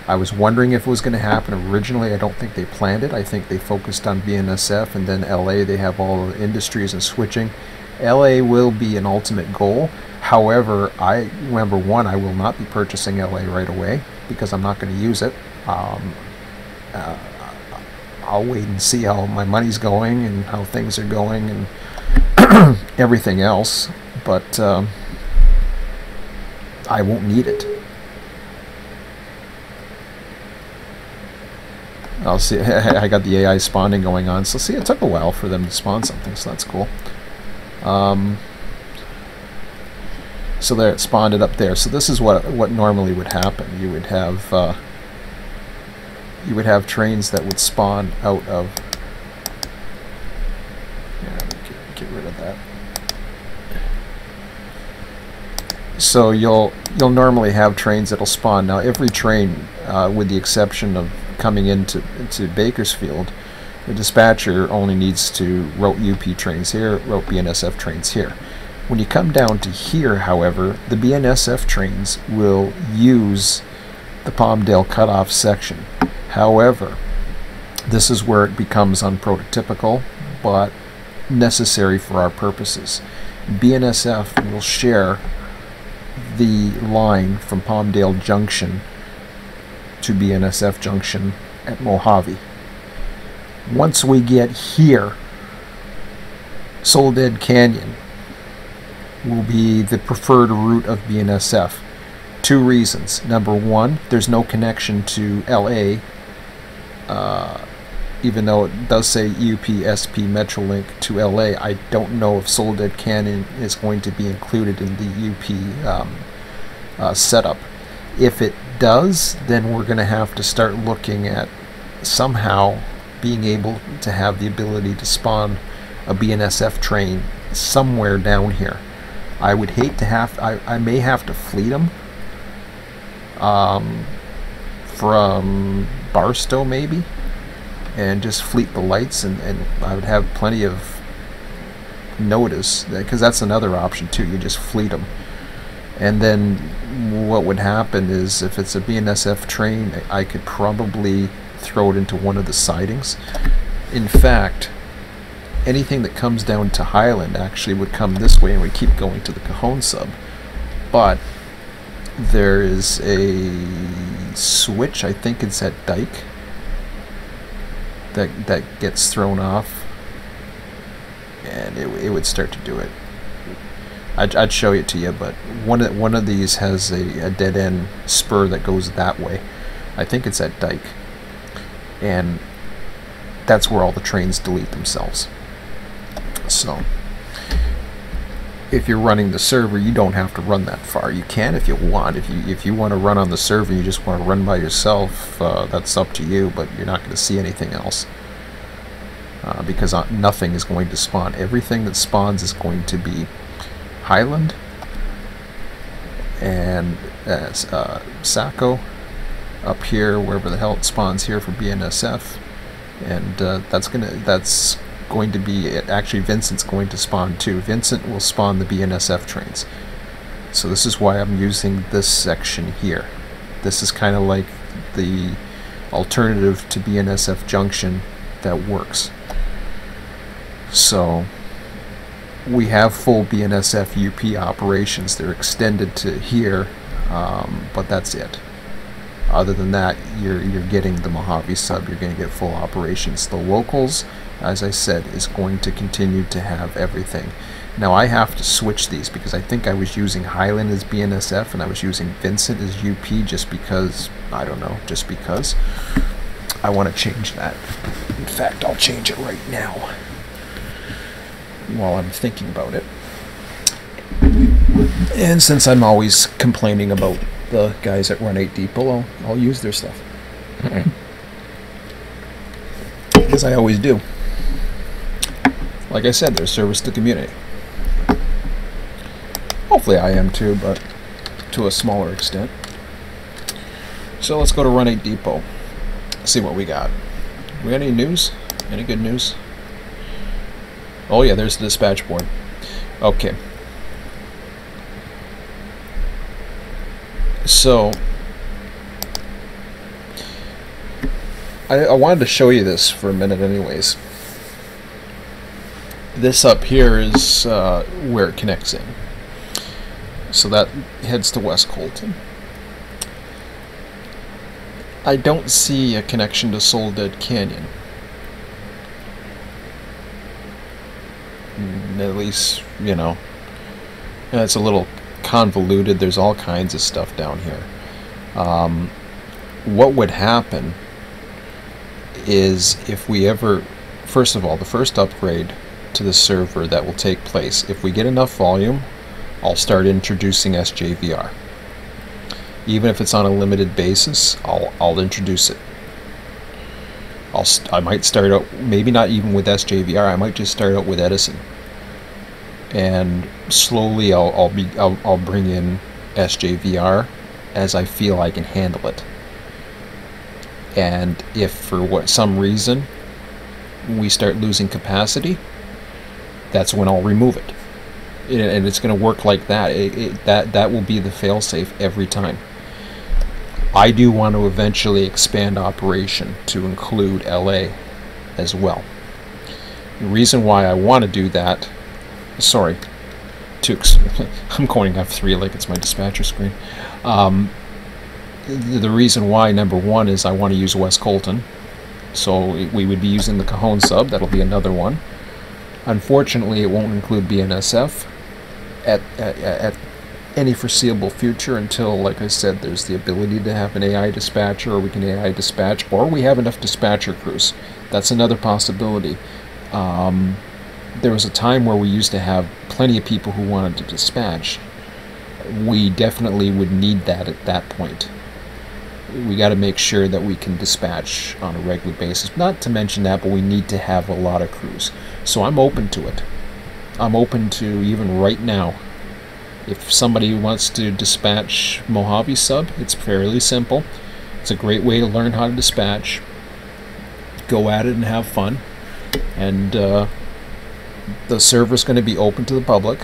I was wondering if it was going to happen. Originally, I don't think they planned it. I think they focused on BNSF, and then LA, they have all the industries and switching. LA will be an ultimate goal. However, number one, I will not be purchasing LA right away because I'm not going to use it. I'll wait and see how my money's going and how things are going and everything else, but I won't need it. I'll see. I got the AI spawning going on, so see, it took a while for them to spawn something, so that's cool. So there, it spawned it up there. So this is what normally would happen. You would have trains that would spawn out of. Yeah, get rid of that. So you'll normally have trains that'll spawn. Now every train, with the exception of coming into Bakersfield, the dispatcher only needs to route UP trains here, route BNSF trains here. When you come down to here, however, the BNSF trains will use the Palmdale cutoff section. However, this is where it becomes unprototypical, but necessary for our purposes. BNSF will share the line from Palmdale Junction to BNSF Junction at Mojave. Once we get here, Soledad Canyon, will be the preferred route of BNSF. Two reasons. Number one, there's no connection to LA, even though it does say UP-SP Metrolink to LA. I don't know if Soledad Canyon is going to be included in the UP setup. If it does, then we're going to have to start looking at somehow being able to have the ability to spawn a BNSF train somewhere down here. I would hate to have, I may have to fleet them from Barstow maybe, and just fleet the lights, and I would have plenty of notice, because that's another option too. You just fleet them, and then what would happen is, if it's a BNSF train, I could probably throw it into one of the sidings. In fact, anything that comes down to Highland actually would come this way and would keep going to the Cajon Sub. But there is a switch, I think it's at Dyke, that gets thrown off, and it would start to do it. I'd show it to you, but one of these has a dead end spur that goes that way. I think it's at Dyke, and that's where all the trains delete themselves. So if you're running the server, you don't have to run that far. You can if you want. If you want to run on the server, you just want to run by yourself, that's up to you, but you're not going to see anything else, because nothing is going to spawn. Everything that spawns is going to be Highland and Saco up here, wherever the hell it spawns here for BNSF, and that's going to be, actually Vincent's going to spawn too. Vincent will spawn the BNSF trains. So this is why I'm using this section here. This is kind of like the alternative to BNSF Junction that works. So we have full BNSF UP operations. They're extended to here, but that's it. Other than that, you're getting the Mojave Sub. You're going to get full operations. The locals, as I said, is going to continue to have everything. Now I have to switch these, because I think I was using Highland as BNSF and I was using Vincent as UP just because, I don't know, just because. I want to change that. In fact, I'll change it right now while I'm thinking about it. And since I'm always complaining about the guys at Run8 Depot, I'll use their stuff. Because I always do. Like I said, they're service to the community. Hopefully I am too, but to a smaller extent. So let's go to Run8 Depot. See what we got. We got any news? Any good news? Oh yeah, there's the dispatch board. Okay. So I wanted to show you this for a minute anyways. This up here is where it connects in. So that heads to West Colton. I don't see a connection to Soledad Canyon. At least, you know, it's a little convoluted. There's all kinds of stuff down here. What would happen is, if we ever, first of all, the first upgrade to the server that will take place, if we get enough volume, I'll start introducing SJVR. Even if it's on a limited basis, I'll introduce it. I might start out, maybe not even with SJVR, I might just start out with Edison, and slowly I'll bring in SJVR as I feel I can handle it. And if for some reason we start losing capacity, that's when I'll remove it. And it's going to work like that. That will be the failsafe every time. I do want to eventually expand operation to include LA as well. The reason why I want to do that, sorry, I'm going F3 like it's my dispatcher screen. The reason why, number one, is I want to use West Colton. So we would be using the Cajon Sub. That'll be another one. Unfortunately, it won't include BNSF. at any foreseeable future until, like I said, there's the ability to have an AI dispatcher, or we can AI dispatch, or we have enough dispatcher crews. That's another possibility. There was a time where we used to have plenty of people who wanted to dispatch. We definitely would need that at that point. We got to make sure that we can dispatch on a regular basis. Not to mention that, but we need to have a lot of crews. So I'm open to it. I'm open to, even right now, if somebody wants to dispatch Mojave Sub, it's fairly simple. It's a great way to learn how to dispatch. Go at it and have fun. And the server's going to be open to the public.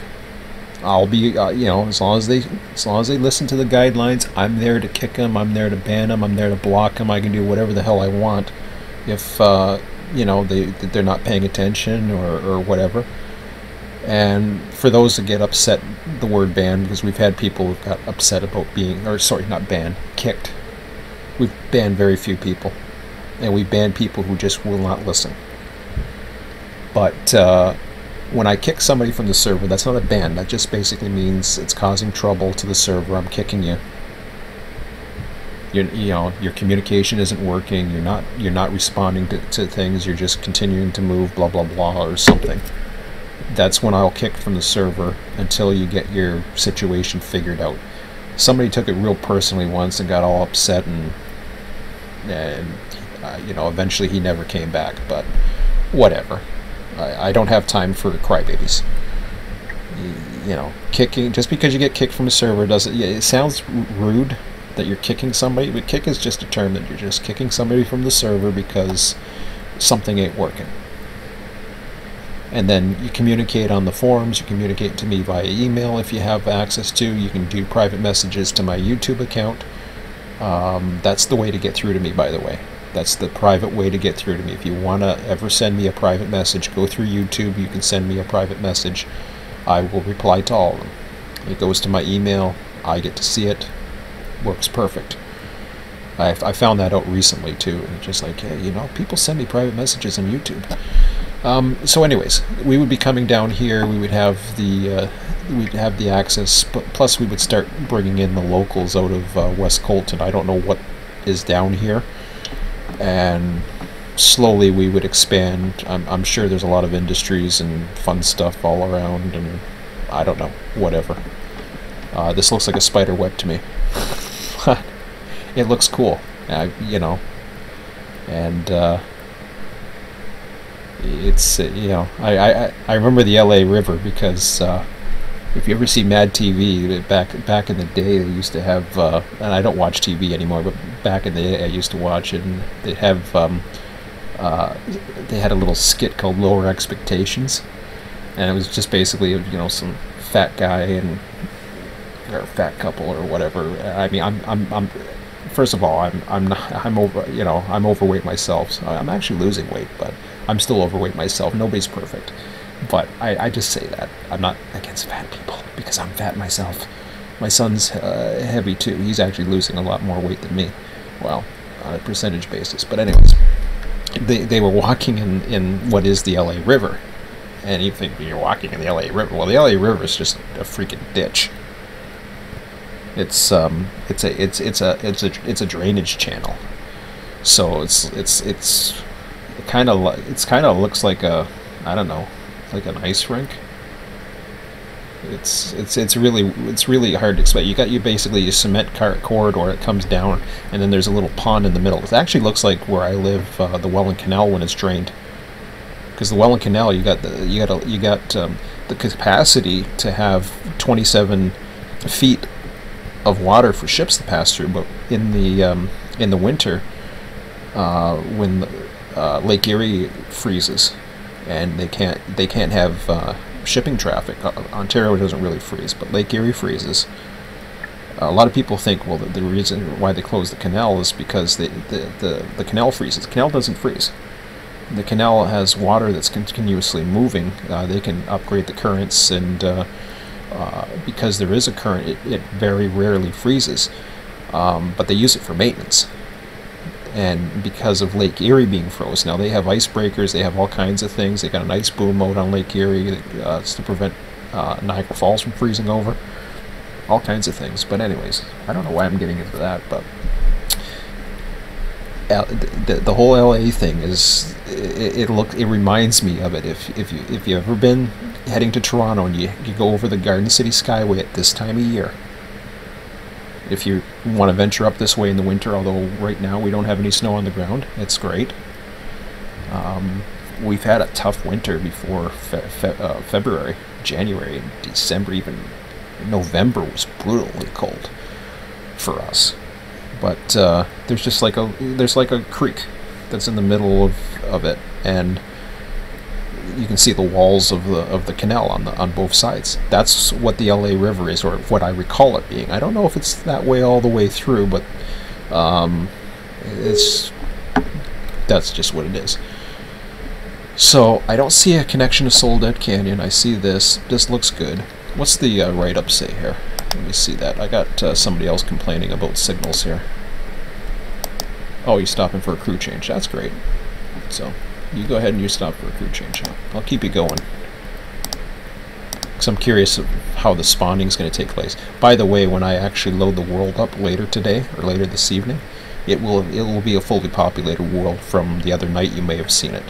I'll be, as long as they listen to the guidelines, I'm there to kick them, I'm there to ban them, I'm there to block them. I can do whatever the hell I want if they're not paying attention or whatever. And for those that get upset, the word ban, because we've had people who've got upset about not banned, kicked. We've banned very few people, and we ban people who just will not listen. But when I kick somebody from the server, that's not a ban. That just basically means it's causing trouble to the server. I'm kicking you. Your communication isn't working. You're not responding to things. You're just continuing to move, blah blah blah, or something. That's when I'll kick from the server until you get your situation figured out. Somebody took it real personally once and got all upset, and eventually he never came back. But whatever. I don't have time for crybabies. Kicking, just because you get kicked from a server doesn't. It sounds rude that you're kicking somebody, but kick is just a term that you're just kicking somebody from the server because something ain't working. And then you communicate on the forums. You communicate to me via email if you have access to. You can do private messages to my YouTube account. That's the way to get through to me, by the way. That's the private way to get through to me. If you want to ever send me a private message, go through YouTube. You can send me a private message. I will reply to all of them. It goes to my email. I get to see it. Works perfect. I found that out recently too. And just like, hey, people send me private messages on YouTube. So anyways, we would be coming down here. We would have the access. Plus, we would start bringing in the locals out of West Colton. I don't know what is down here. And slowly we would expand. I'm sure there's a lot of industries and fun stuff all around, and I don't know, whatever. This looks like a spider web to me. It looks cool, and it's I remember the LA River because if you ever see Mad TV, back in the day, they used to have, and I don't watch TV anymore, but back in the day I used to watch it, and they'd have, they had a little skit called Lower Expectations, and it was just basically, some fat guy or fat couple or whatever. I mean, I'm first of all, I'm overweight myself, so I'm actually losing weight, but I'm still overweight myself. Nobody's perfect. But I just say that. I'm not against fat people, because I'm fat myself. My son's heavy too. He's actually losing a lot more weight than me. Well, on a percentage basis. But anyways, they were walking in what is the LA River. And you think you're walking in the LA River. Well, the LA River is just a freaking ditch. It's a drainage channel. So it kind of looks like a, I don't know, like an ice rink. It's really hard to explain. You basically a cement corridor. It comes down, and then there's a little pond in the middle. It actually looks like where I live, the Welland Canal when it's drained. Because the Welland Canal, you got the capacity to have 27 feet of water for ships to pass through, but in the winter, when Lake Erie freezes, and they can't have shipping traffic. Ontario doesn't really freeze, but Lake Erie freezes. A lot of people think, well, the reason why they close the canal is because the canal freezes. The canal doesn't freeze. The canal has water that's continuously moving. They can upgrade the currents, and because there is a current, it very rarely freezes. But they use it for maintenance. And because of Lake Erie being frozen, now they have icebreakers, they have all kinds of things. They got an ice boom mode on Lake Erie to prevent Niagara Falls from freezing over, all kinds of things. But anyways, I don't know why I'm getting into that, but the whole LA thing is it reminds me of it. If you've ever been heading to Toronto and you go over the Garden City Skyway at this time of year, if you want to venture up this way in the winter, although right now we don't have any snow on the ground, it's great. We've had a tough winter before February, January, December, even November was brutally cold for us. But there's just like a creek that's in the middle of it, and you can see the walls of the canal on both sides. That's what the LA River is, or what I recall it being. I don't know if it's that way all the way through, but that's just what it is. So I don't see a connection to Soledad Canyon. I see this. This looks good. What's the write-up say here? Let me see that. I got somebody else complaining about signals here. Oh, you're stopping for a crew change. That's great. So you go ahead and you stop for a crew change. I'll keep you going, because I'm curious of how the spawning is going to take place. By the way, when I actually load the world up later today or later this evening, it will be a fully populated world. From the other night, you may have seen it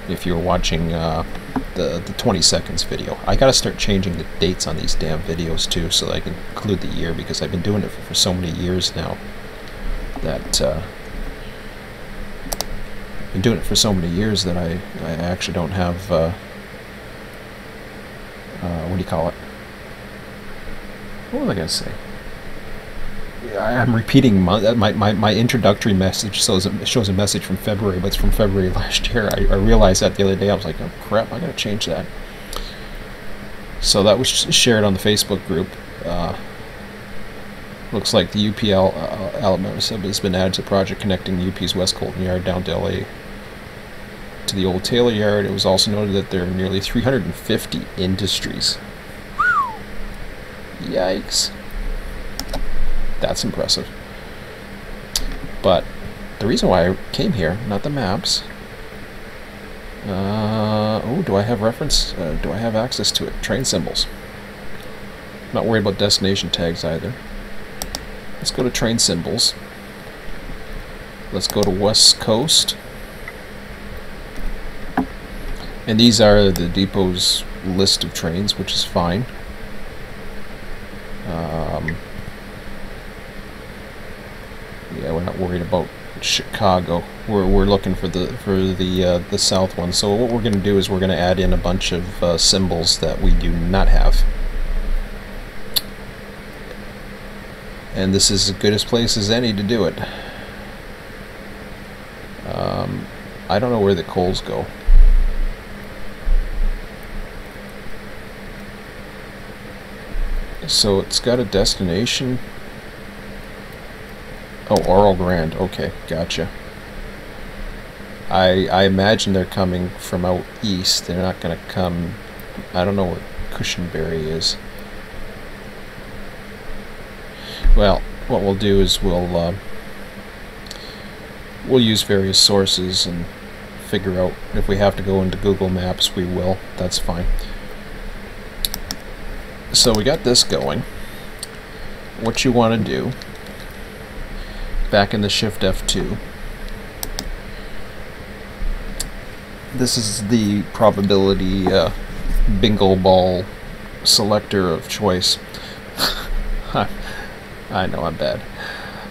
if you were watching the 20 seconds video. I gotta start changing the dates on these damn videos too, so that I can include the year, because I've been doing it for so many years now that been doing it for so many years that I actually don't have what do you call it? What was I gonna say? I'm repeating my introductory message shows a message from February, but it's from February last year. I realized that the other day. I was like, oh crap, I gotta change that. So that was shared on the Facebook group. Looks like the UPL Alabama Sub has been added to the project connecting the UP's West Colton Yard down to LA to the old Taylor Yard. It was also noted that there are nearly 350 industries. Yikes. That's impressive. But the reason why I came here, not the maps. Oh, do I have reference? Do I have access to it? Train symbols. Not worried about destination tags either. Let's go to train symbols. Let's go to West Coast. And these are the depot's list of trains, which is fine. Yeah, we're not worried about Chicago. We're looking for the south one. So what we're going to do is we're going to add in a bunch of symbols that we do not have. And this is as good a place as any to do it. I don't know where the coals go. So it's got a destination. Oh, Oral Grand. Okay, gotcha. I imagine they're coming from out east. They're not going to come... I don't know where Cushenberry is. Well, what we'll do is we'll use various sources and figure out if we have to go into Google Maps. We will. That's fine. So we got this going. What you want to do, back in the Shift F2, this is the probability bingo ball selector of choice. I know I'm bad.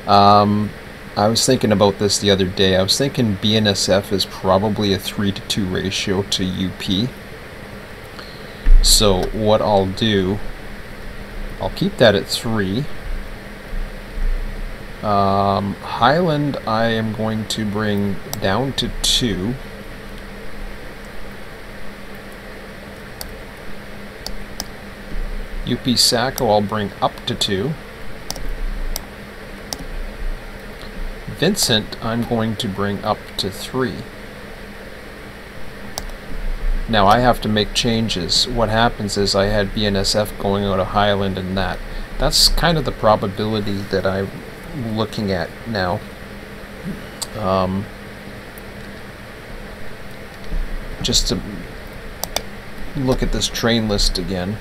I was thinking about this the other day. I was thinking BNSF is probably a 3:2 ratio to UP. So what I'll do, I'll keep that at 3. Highland I am going to bring down to 2. UP Saco I'll bring up to 2. Vincent I'm going to bring up to 3. Now I have to make changes. What happens is I had BNSF going out of Highland and that. That's kind of the probability that I'm looking at now. Just to look at this train list again.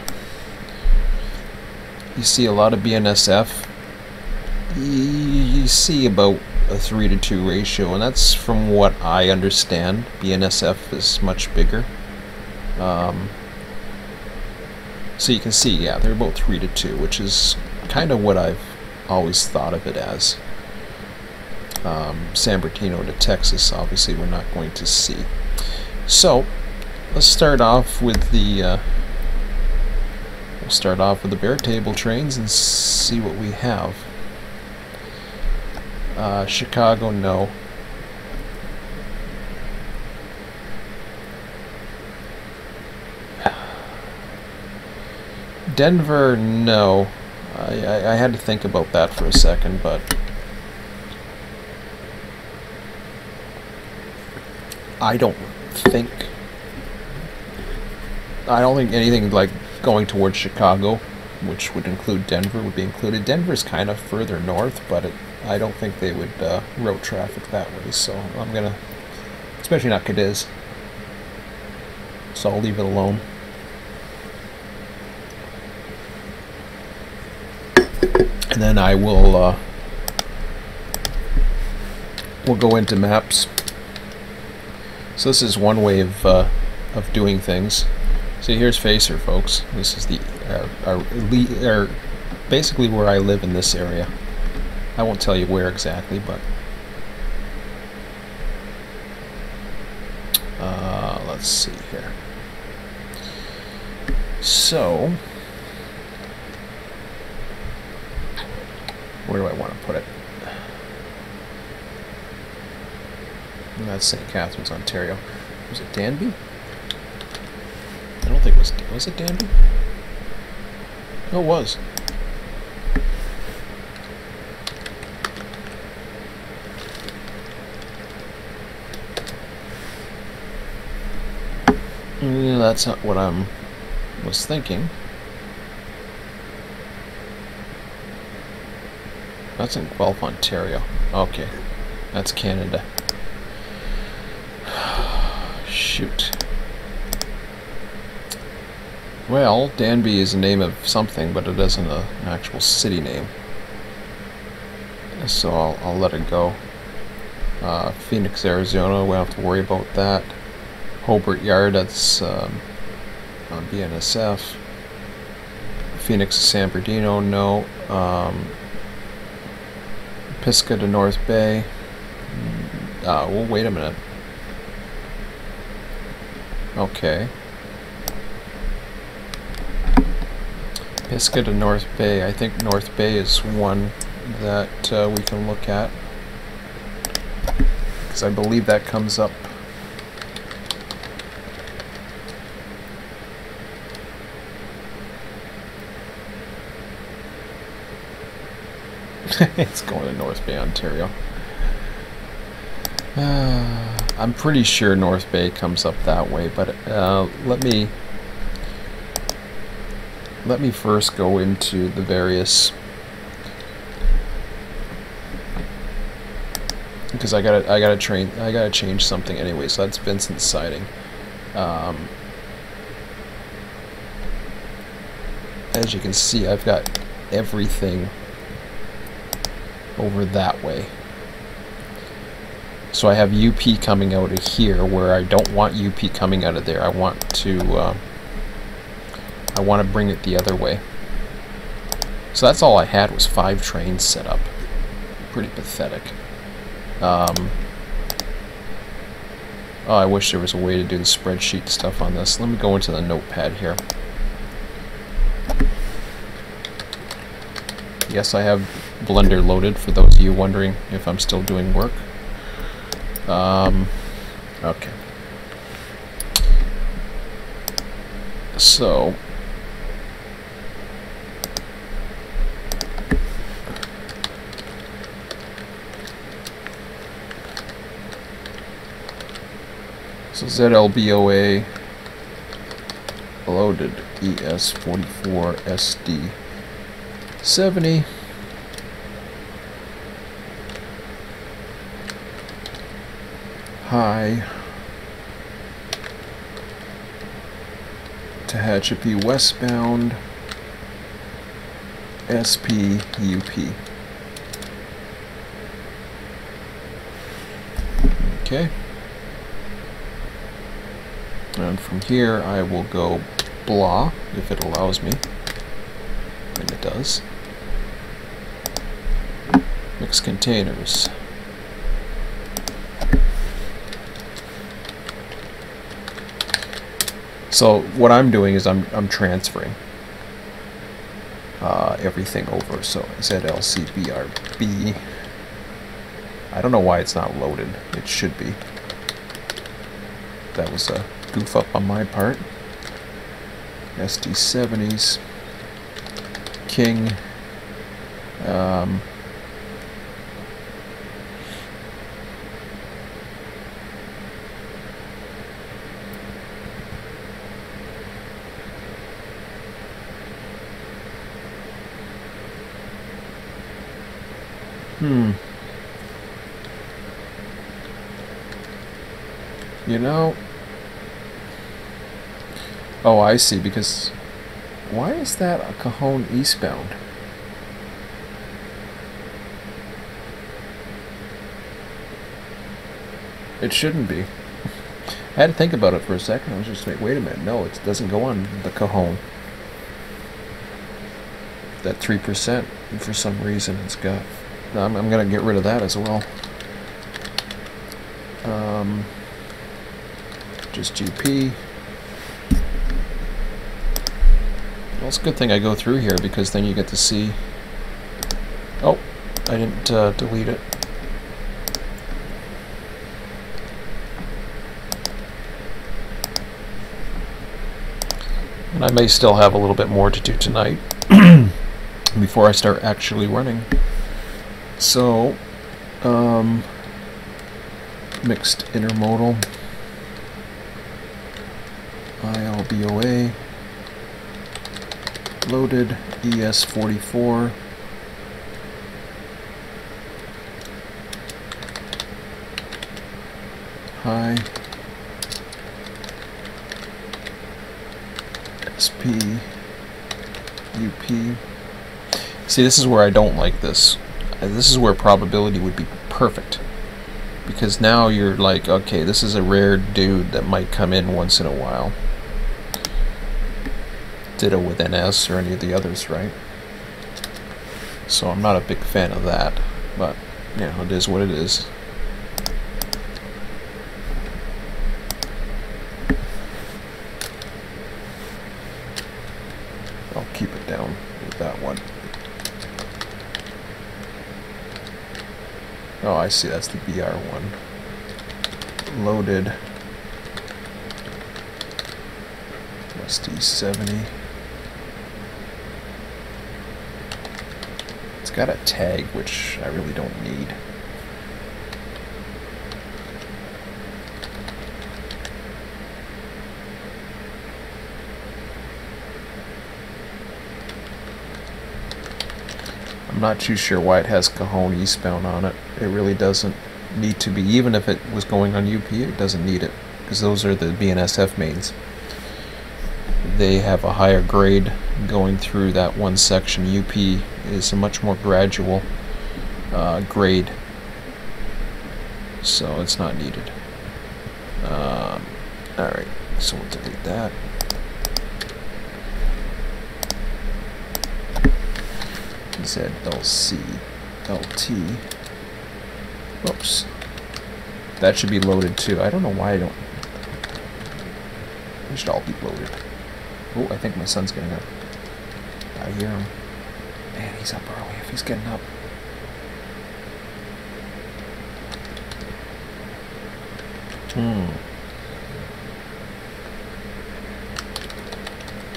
you see a lot of BNSF. You see about a 3-to-2 ratio, and that's from what I understand. BNSF is much bigger. So you can see, yeah, they're about 3-to-2, which is kind of what I've always thought of it as. San Bernardino to Texas, obviously, we're not going to see. So let's start off with the bare table trains and see what we have. Chicago, no. Denver, no. I had to think about that for a second, but I don't think anything like going towards Chicago, which would include Denver, would be included. Denver's kind of further north, but I don't think they would route traffic that way, so I'm gonna, especially not Cadiz, so I'll leave it alone. And then I will we'll go into maps. So this is one way of doing things. See, here's Facer, folks. This is the basically where I live in this area. I won't tell you where exactly, but let's see here. So, where do I want to put it? That's St. Catharines, Ontario. Was it Danby? I don't think it was it Danby? No, it was. Yeah, that's not what I was thinking. That's in Guelph, Ontario. Okay, that's Canada. Shoot. Well, Danby is a name of something, but it isn't an actual city name. So I'll let it go. Phoenix, Arizona, we don't have to worry about that. Hobart Yard, that's on BNSF. Phoenix, San Bernardino, no. Pisgah to North Bay. Well, wait a minute. Okay. Pisgah to North Bay. I think North Bay is one that we can look at, because I believe that comes up. It's going to North Bay, Ontario. I'm pretty sure North Bay comes up that way, but let me first go into the various, because I gotta change something anyway. So that's Vincent's Siding. As you can see, I've got everything over that way. So I have UP coming out of here, where I don't want UP coming out of there. I want to bring it the other way. So that's all I had, was 5 trains set up. Pretty pathetic. Oh, I wish there was a way to do the spreadsheet stuff on this. Let me go into the notepad here. Yes, I have Blender loaded, for those of you wondering if I'm still doing work. Okay. So ZLBOA loaded ES44 SD 70. High Tehachapi westbound. SPUP. Okay. And from here I will go blah, if it allows me. And it does. Mix containers. So what I'm doing is I'm transferring everything over. So ZLCBRB. I don't know why it's not loaded. It should be. That was a goof up on my part. SD70s. King. You know, oh, I see, because why is that a Cajon eastbound? It shouldn't be. I had to think about it for a second. I was just like, wait a minute, no, it doesn't go on the Cajon. That 3%, for some reason, it's got. I'm going to get rid of that as well. Just GP. Well, it's a good thing I go through here, because then you get to see. Oh, I didn't delete it. And I may still have a little bit more to do tonight before I start actually running. So, mixed intermodal, ILBOA, loaded ES44, high, SP, UP. See, this is where I don't like this. This is where probability would be perfect. Because now you're like, okay, this is a rare dude that might come in once in a while. Ditto with NS or any of the others, right? So I'm not a big fan of that. But, you know, it is what it is. I'll keep it down with that one. Oh, I see, that's the BR one. Loaded. SD70. It's got a tag, which I really don't need. I'm not too sure why it has Cajon eastbound on it. It really doesn't need to be. Even if it was going on UP, it doesn't need it, because those are the BNSF mains. They have a higher grade going through that one section. UP is a much more gradual grade, so it's not needed. Alright, so we'll delete that. ZLC LT. Whoops. That should be loaded too. I don't know why I don't. They should all be loaded. Oh, I think my son's getting up. I hear him. Man, he's up early if he's getting up.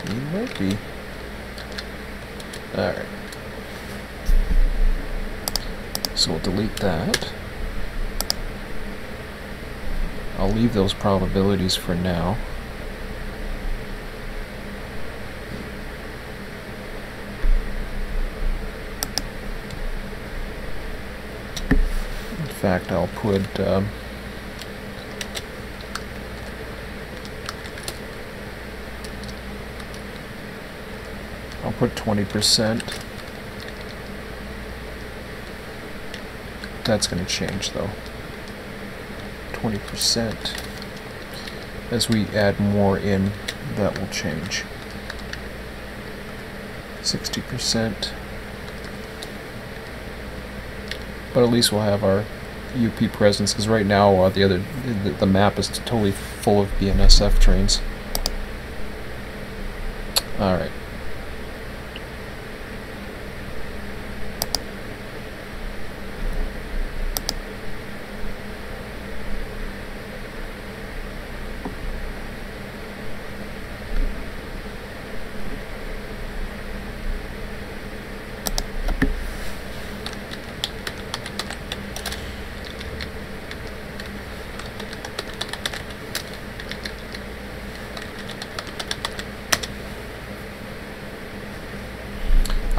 He might be. Alright. So we'll delete that. I'll leave those probabilities for now. In fact, I'll put I'll put 20%. That's going to change though. 20%. As we add more in, that will change. 60%. But at least we'll have our UP presence, because right now the map is totally full of BNSF trains. Alright.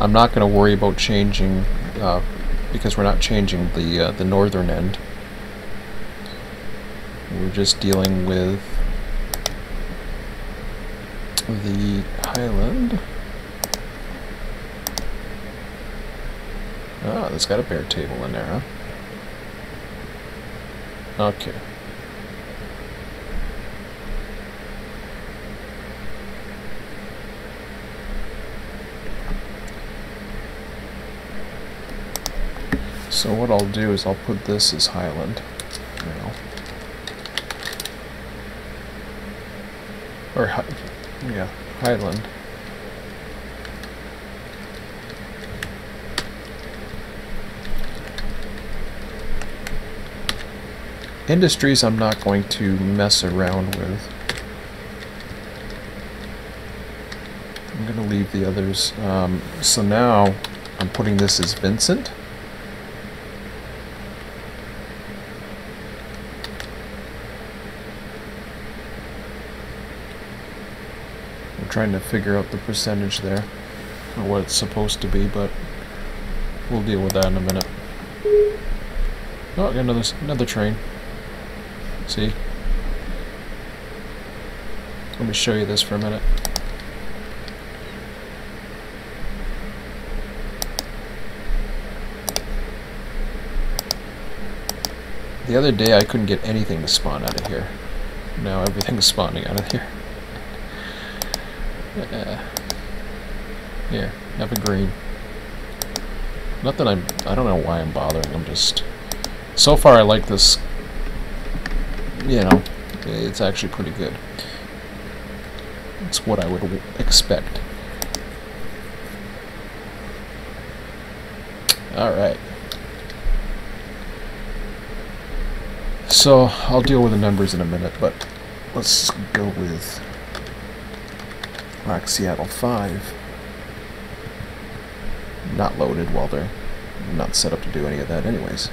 I'm not going to worry about changing, because we're not changing the northern end. We're just dealing with the Highland. Ah, there's got a bare table in there, huh? Okay. So what I'll do is I'll put this as Highland now. Or, yeah, Highland. Industries I'm not going to mess around with. I'm going to leave the others. So now I'm putting this as Vincent. Trying to figure out the percentage there, or what it's supposed to be, but we'll deal with that in a minute. Oh, I got another train. See? Let me show you this for a minute. The other day I couldn't get anything to spawn out of here. Now everything's spawning out of here. Here, have a green. Not that I don't know why I'm bothering, I'm just... So far I like this, you know, it's actually pretty good. It's what I would expect. Alright. So, I'll deal with the numbers in a minute, but let's go with Rock Seattle 5. Not loaded while they're not set up to do any of that anyways.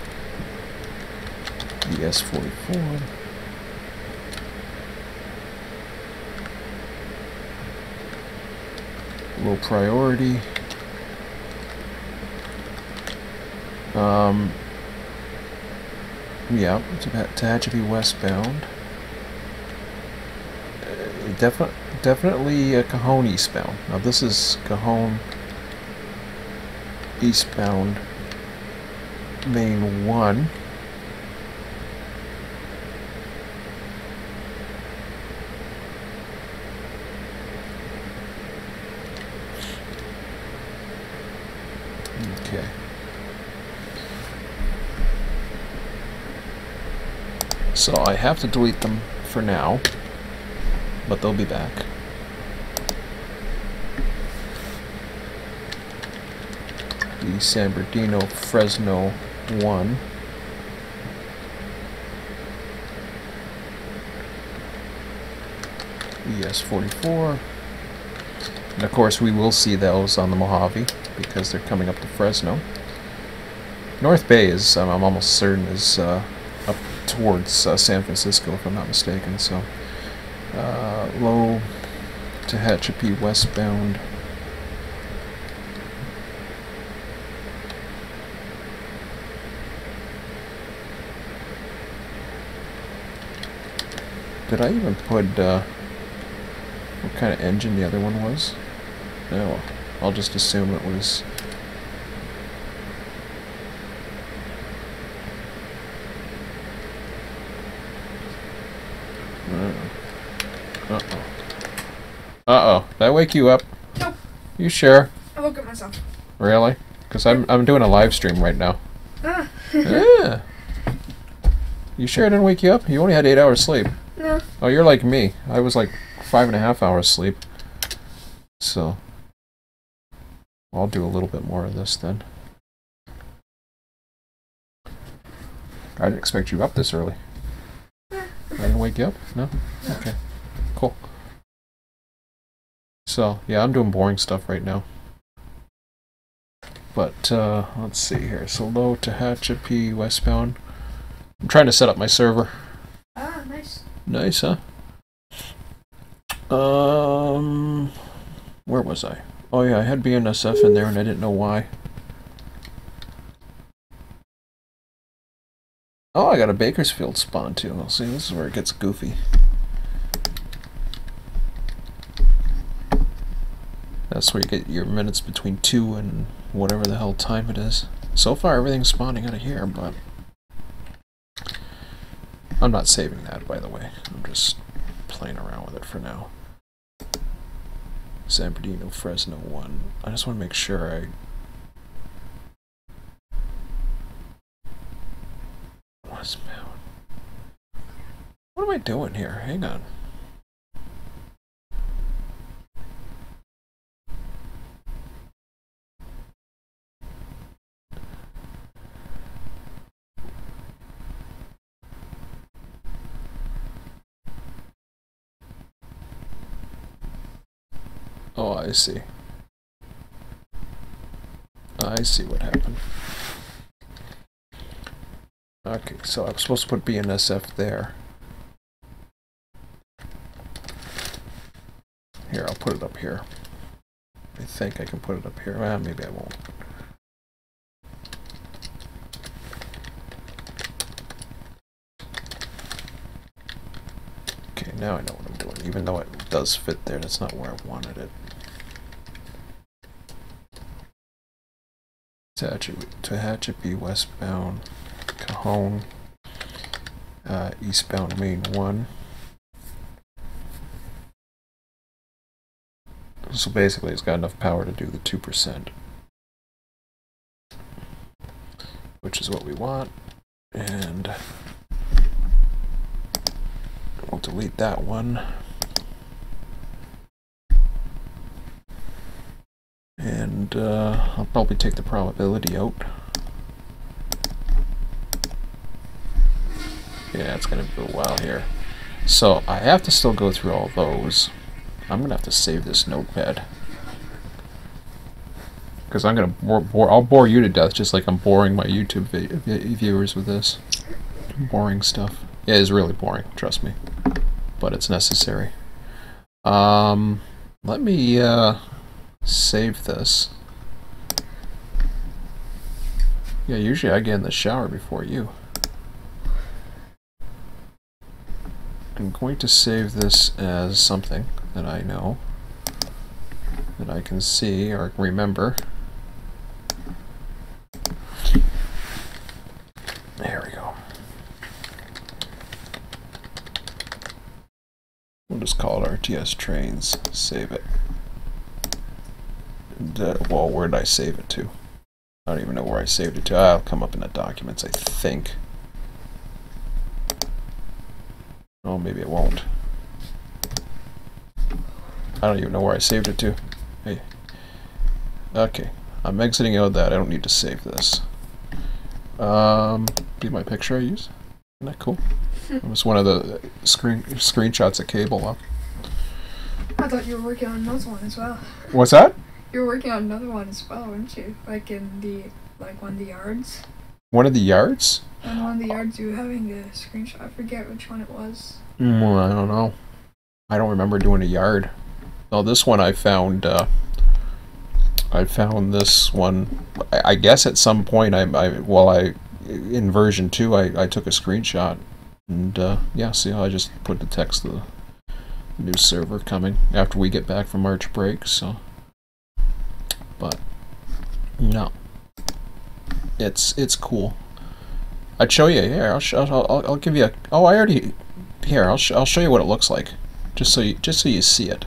ES44. Low priority. Yeah, Tehachapi westbound. Definitely Cajon eastbound. Now this is Cajon eastbound, main 1. Okay. So I have to delete them for now, but they'll be back. The San Bernardino Fresno 1. ES44. And of course we will see those on the Mojave because they're coming up to Fresno. North Bay is, I'm almost certain, is up towards San Francisco, if I'm not mistaken. So low Tehachapi westbound. Did I even put what kind of engine the other one was? No, I'll just assume it was Uh-oh. Did I wake you up? Nope. You sure? I woke up myself. Really? Because I'm doing a live stream right now. Ah. Yeah. You sure I didn't wake you up? You only had 8 hours sleep. No. Oh, you're like me. I was like 5.5 hours sleep. So, I'll do a little bit more of this then. I didn't expect you up this early. I didn't wake you up? No? Okay. Cool. So, yeah, I'm doing boring stuff right now. But, let's see here. So, low Tehachapi westbound. I'm trying to set up my server. Ah, nice. Nice, huh? Where was I? Oh yeah, I had BNSF in there and I didn't know why. Oh, I got a Bakersfield spawn too. I'll see, this is where it gets goofy. That's where you get your minutes between 2 and whatever the hell time it is. So far everything's spawning out of here, but I'm not saving that, by the way. I'm just playing around with it for now. San Bernardino, Fresno 1. I just want to make sure What am I doing here? Hang on. Oh, I see. I see what happened. Okay, so I'm supposed to put BNSF there. Here, I'll put it up here. I think I can put it up here. Well, maybe I won't. Okay, now I know what I'm doing. Even though it does fit there, that's not where I wanted it. Tehachapi westbound, Cajon, eastbound Main 1. So basically it's got enough power to do the 2%. Which is what we want. And we'll delete that one. And I'll probably take the probability out. Yeah, it's gonna be a while here. So I have to still go through all those. I'm gonna have to save this notepad. Because I'm gonna I'll bore you to death just like I'm boring my YouTube viewers with this. Boring stuff. Yeah, it's really boring, trust me. But it's necessary. Let me save this. Yeah, usually I get in the shower before you. I'm going to save this as something that I know, that I can see or remember. There we go. We'll just call it RTS trains. Save it. And, well, where did I save it to? I don't even know where I saved it to. I'll come up in the documents, I think. Oh, maybe it won't. I don't even know where I saved it to. Hey. Okay. I'm exiting out of that. I don't need to save this. Be my picture I use? Isn't that cool? It was one of the screenshots of cable up. I thought you were working on another one as well. What's that? You were working on another one as well, weren't you? Like in the, like one of the yards? One of the yards? On one of the yards you were having a screenshot. I forget which one it was. Well, I don't know. I don't remember doing a yard. Oh, this one I found this one. I guess at some point in version 2 I took a screenshot and yeah, see how I just put the text of the new server coming after we get back from March break. So, but no, it's cool. I'd show you here. I'll give you a. Oh, I already here. I'll show you what it looks like, just so you see it.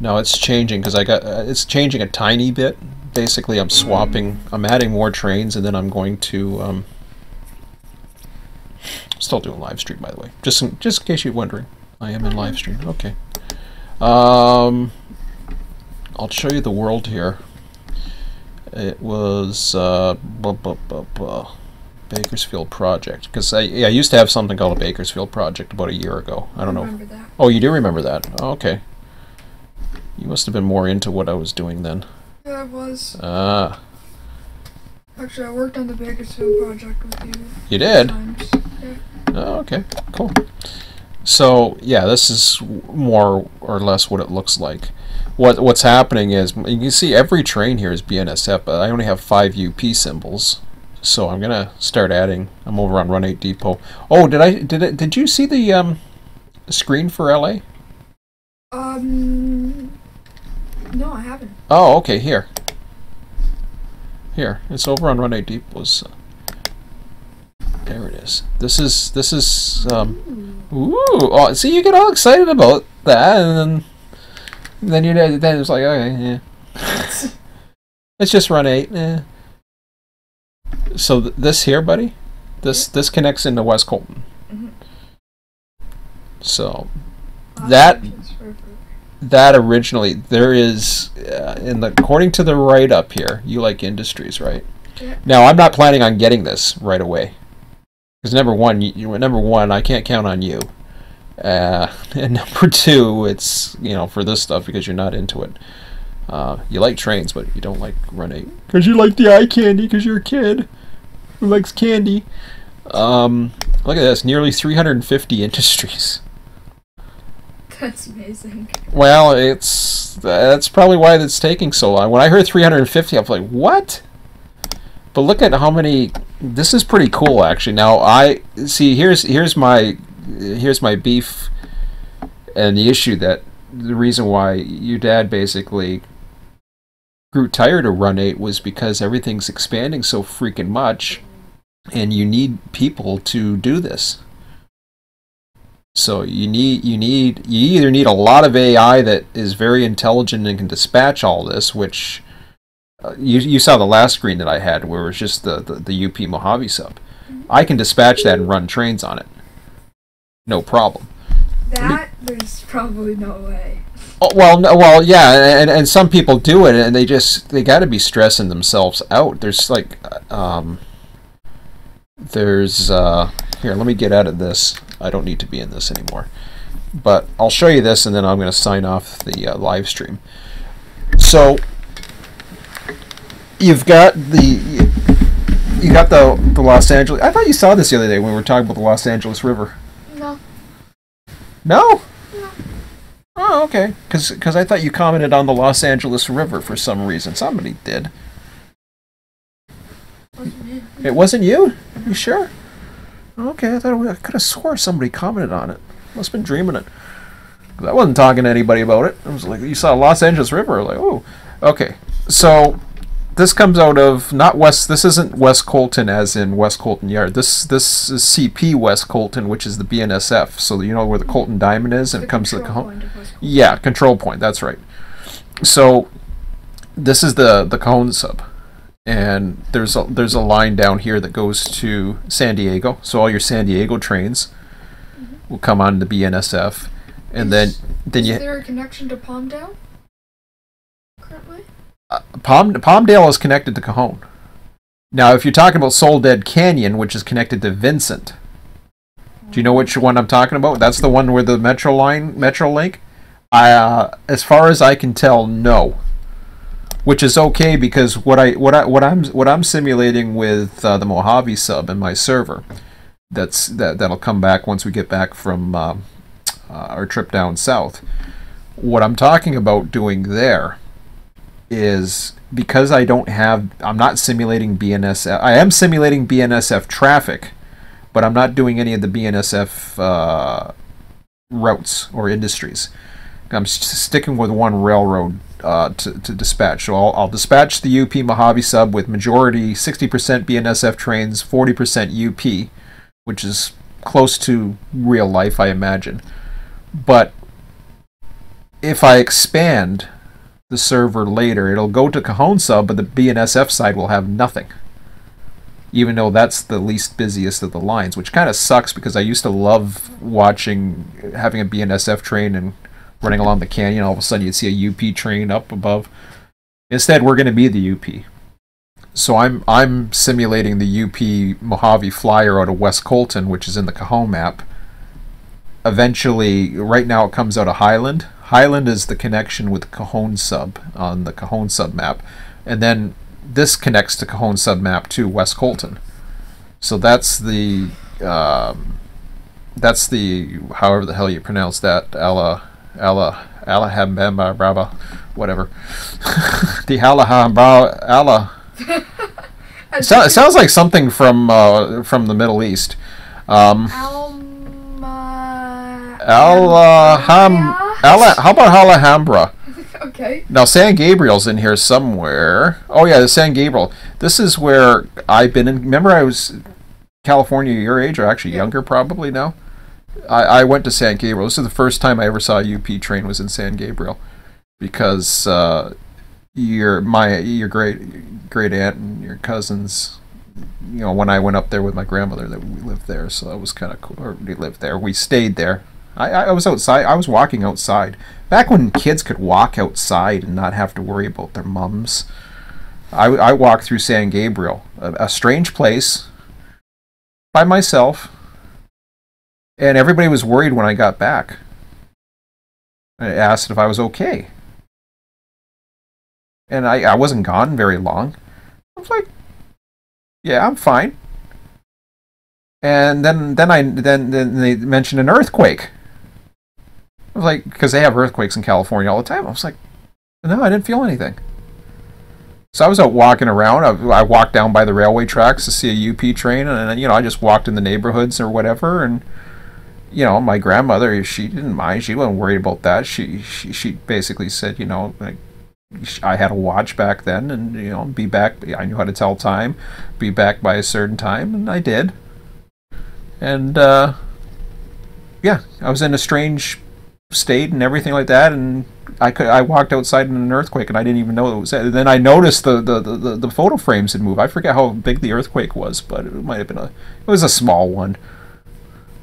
No, it's changing because I got it's changing a tiny bit. Basically, I'm swapping. I'm adding more trains, and then I'm going to. Still doing live stream, by the way. Just in case you're wondering, I am in live stream. Okay. I'll show you the world here. It was Bakersfield Project, because I used to have something called a Bakersfield Project about a year ago. I don't know. That. Oh, you do remember that? Oh, okay. You must have been more into what I was doing then. Yeah, I was. Ah. Actually, I worked on the Bakersfield Project with you. You did? Times. Yeah. Oh, okay. Cool. So, yeah, this is more or less what it looks like. What's happening is, you can see every train here is BNSF, but I only have 5 UP symbols. So I'm gonna start adding. I'm over on Run8 Depot. Oh, did you see the screen for LA? No, I haven't. Oh, okay. Here, it's over on Run8 Depot's. There it is. This is ooh. Oh, see, you get all excited about that, and then it's like, okay, yeah. It's just Run8. Eh. So this here, buddy, this connects into West Colton. So that originally there is according to the write up here, you like industries, right? Yeah. Now I'm not planning on getting this right away because number one, I can't count on you, and number two, it's for this stuff because you're not into it. You like trains, but you don't like Run8 because you like the eye candy because you're a kid who likes candy. Look at this, nearly 350 industries. That's amazing. Well, that's probably why it's taking so long. When I heard 350, I was like, what? But look at how many. This is pretty cool, actually. Now I see. Here's my beef and the issue that the reason why your dad basically grew tired of Run8 was because everything's expanding so freaking much, and you need people to do this. So you either need a lot of AI that is very intelligent and can dispatch all this, which you saw the last screen that I had where it was just the UP Mojave Sub. I can dispatch that and run trains on it, no problem. There's probably no way. Oh, well, yeah, and some people do it, and they got to be stressing themselves out. There's like, here, let me get out of this. I don't need to be in this anymore. But I'll show you this, and then I'm going to sign off the live stream. So you've got the Los Angeles. I thought you saw this the other day when we were talking about the Los Angeles River. No. No? No. Oh, okay. Because I thought you commented on the Los Angeles River for some reason. Somebody did. Wasn't me. It wasn't you? You sure? Okay, I could have swore somebody commented on it. Must have been dreaming it. 'Cause I wasn't talking to anybody about it. I was like, you saw Los Angeles River. I was like, oh. Okay, so this comes out of not West. This isn't West Colton as in West Colton Yard. This is CP West Colton, which is the BNSF. So you know where the Colton Diamond is, and it comes to the Cajon. Yeah, control point. That's right. So this is the Cajon sub. And there's a line down here that goes to San Diego. So all your San Diego trains will come on the BNSF, and is there a connection to Palmdale currently? Palmdale is connected to Cajon. Now, if you're talking about Soul Dead Canyon, which is connected to Vincent, do you know which one I'm talking about? That's the one where the Metrolink. As far as I can tell, no. Which is okay because what I'm simulating with the Mojave Sub and my server, that'll come back once we get back from our trip down south. What I'm talking about doing there is because I'm not simulating BNSF. I am simulating BNSF traffic, but I'm not doing any of the BNSF routes or industries. I'm sticking with one railroad to dispatch. So I'll dispatch the UP Mojave Sub with majority 60% BNSF trains, 40% UP, which is close to real life, I imagine. But if I expand the server later, it'll go to Cajon Sub, but the BNSF side will have nothing. Even though that's the least busiest of the lines, which kind of sucks because I used to love having a BNSF train and running along the canyon. All of a sudden you'd see a UP train up above. Instead, we're going to be the UP. So I'm simulating the UP Mojave Flyer out of West Colton, which is in the Cajon map. Eventually, right now it comes out of Highland. Highland is the connection with Cajon Sub on the Cajon Sub map. And then this connects to Cajon Sub map to West Colton. So that's the however the hell you pronounce that, Alhambra, Brava, whatever. The Alhambra. It sounds like something from the Middle East. How about Alhambra? Okay. Now San Gabriel's in here somewhere. Oh yeah, the San Gabriel. This is where I've been in. Remember, I was California your age, or actually younger probably now. I went to San Gabriel. This is the first time I ever saw a UP train was in San Gabriel, because your great aunt and your cousins, you know, when I went up there with my grandmother, that we lived there, so that was kind of cool. Or we lived there. We stayed there. I was outside. I was walking outside back when kids could walk outside and not have to worry about their mums. I walked through San Gabriel, a strange place, by myself, and everybody was worried when I got back. I asked if I was okay, and I wasn't gone very long. I was like, "Yeah, I'm fine." And then they mentioned an earthquake. I was like, because they have earthquakes in California all the time. I was like, no, I didn't feel anything. So I was out walking around. I walked down by the railway tracks to see a UP train, and you know, I just walked in the neighborhoods or whatever. And you know, my grandmother, she didn't mind. She wasn't worried about that. She basically said, you know, like, I had a watch back then, and you know, be back. I knew how to tell time. Be back by a certain time, and I did. And yeah, I was in a strange state and everything like that, and I walked outside in an earthquake, and I didn't even know it was that. And then I noticed the photo frames had moved. I forget how big the earthquake was, but it might have been it was a small one,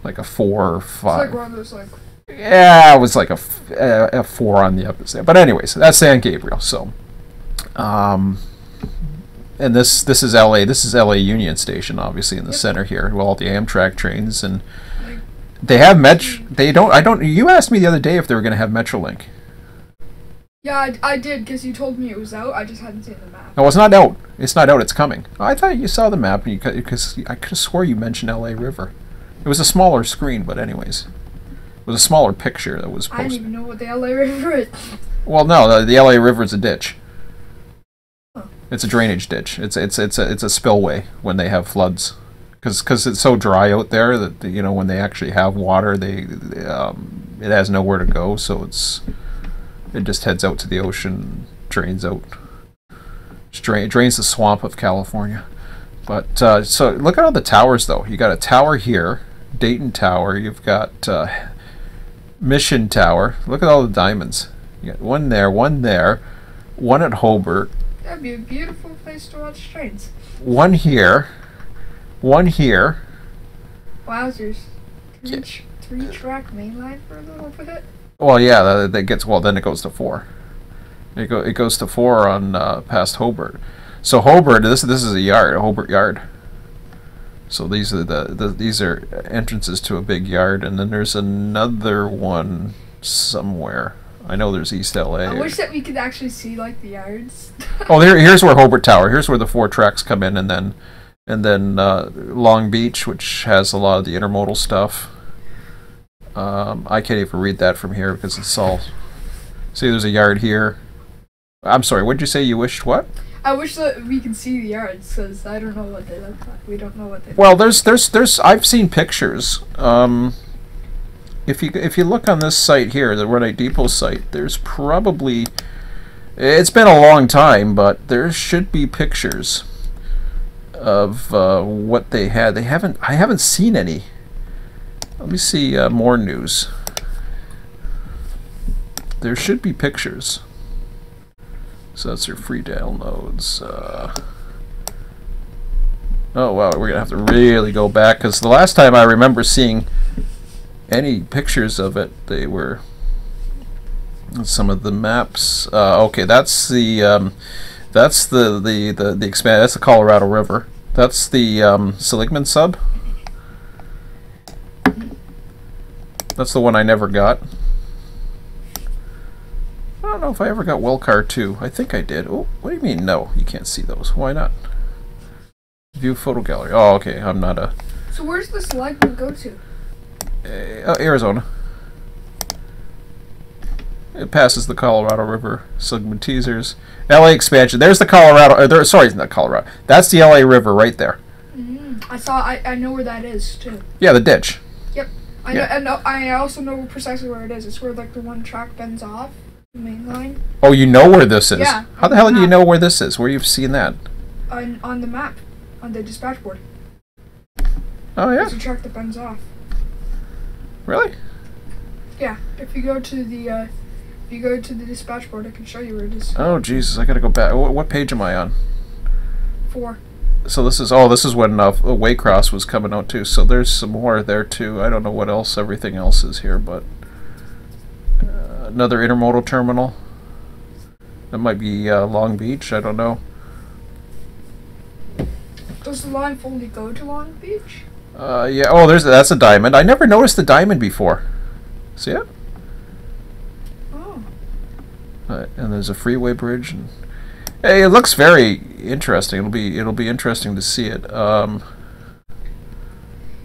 like a 4 or 5. It's like one of those, like, yeah, it was like a 4 on the upper side. But anyways, that's San Gabriel. So, and this is LA. This is LA Union Station, obviously in the center here, with all the Amtrak trains, and they have They don't. I don't. You asked me the other day if they were going to have MetroLink. yeah, I did, because you told me it was out. I just hadn't seen the map. No, it's not out. It's not out. It's coming. I thought you saw the map, because I could have swore you mentioned LA River. It was a smaller screen, but anyways, it was a smaller picture that was posted. I didn't even know what the LA River is. Well, no, the LA River is a ditch. It's a drainage ditch. It's a spillway when they have floods, because it's so dry out there that, you know, when they actually have water, it has nowhere to go, so it just heads out to the ocean, drains out, drains the swamp of California. But so look at all the towers, though. You got a tower here, Dayton Tower. You've got Mission Tower. Look at all the diamonds. You got one there, one at Hobart. That'd be a beautiful place to watch trains. One here. Wowzers. 3-track mainline for a little bit? Well, yeah, that gets, well, then it goes to 4. It goes to 4 on past Hobart. So Hobart, this is a yard, a Hobart yard. So these are these are entrances to a big yard, and then there's another one somewhere. I know there's East LA. I wish that we could actually see, like, the yards. Oh, here's where Hobart Tower. Here's where the 4 tracks come in, and then Long Beach, which has a lot of the intermodal stuff. I can't even read that from here because it's all. See, there's a yard here. I'm sorry. What did you say? You wished what? I wish that we could see the yards, because I don't know what they look like. We don't know what they. Well, there's. I've seen pictures. If you look on this site here, the Run8 Depot site, there's probably. It's been a long time, but there should be pictures of what they had. I haven't seen any. Let me see more news. there should be pictures. So that's your free downloads. Oh wow, we're gonna have to really go back, because the last time I remember seeing any pictures of it, they were some of the maps. Okay, that's the expand. That's the Colorado River. That's the Seligman Sub. That's the one I never got. I don't know if I ever got Wellcar 2. I think I did. Oh, what do you mean? No, you can't see those. Why not? View photo gallery. Oh, okay. I'm not a. So where's this Seligman go to? Arizona. It passes the Colorado River. Seligman teasers. LA expansion. There's the Colorado. Sorry, not Colorado. That's the LA River right there. I know where that is too. Yeah, the ditch. Yep. I know. I also know precisely where it is. It's where like the one track bends off the main line. Oh, you know where this is? Yeah. How the hell do you know where this is? Where you've seen that? On the map, on the dispatch board. Oh yeah. There's a track that bends off. Really? Yeah. If you go to the dispatch board, I can show you where it is. Oh Jesus, I gotta go back. What page am I on? 4. So this is when Waycross was coming out too. So there's some more there too. I don't know what else. Everything else is here, but another intermodal terminal. That might be Long Beach. I don't know. Does the line fully go to Long Beach? Yeah. Oh, that's a diamond. I never noticed the diamond before. See it? Oh. And there's a freeway bridge. And hey, it looks very interesting. It'll be interesting to see it.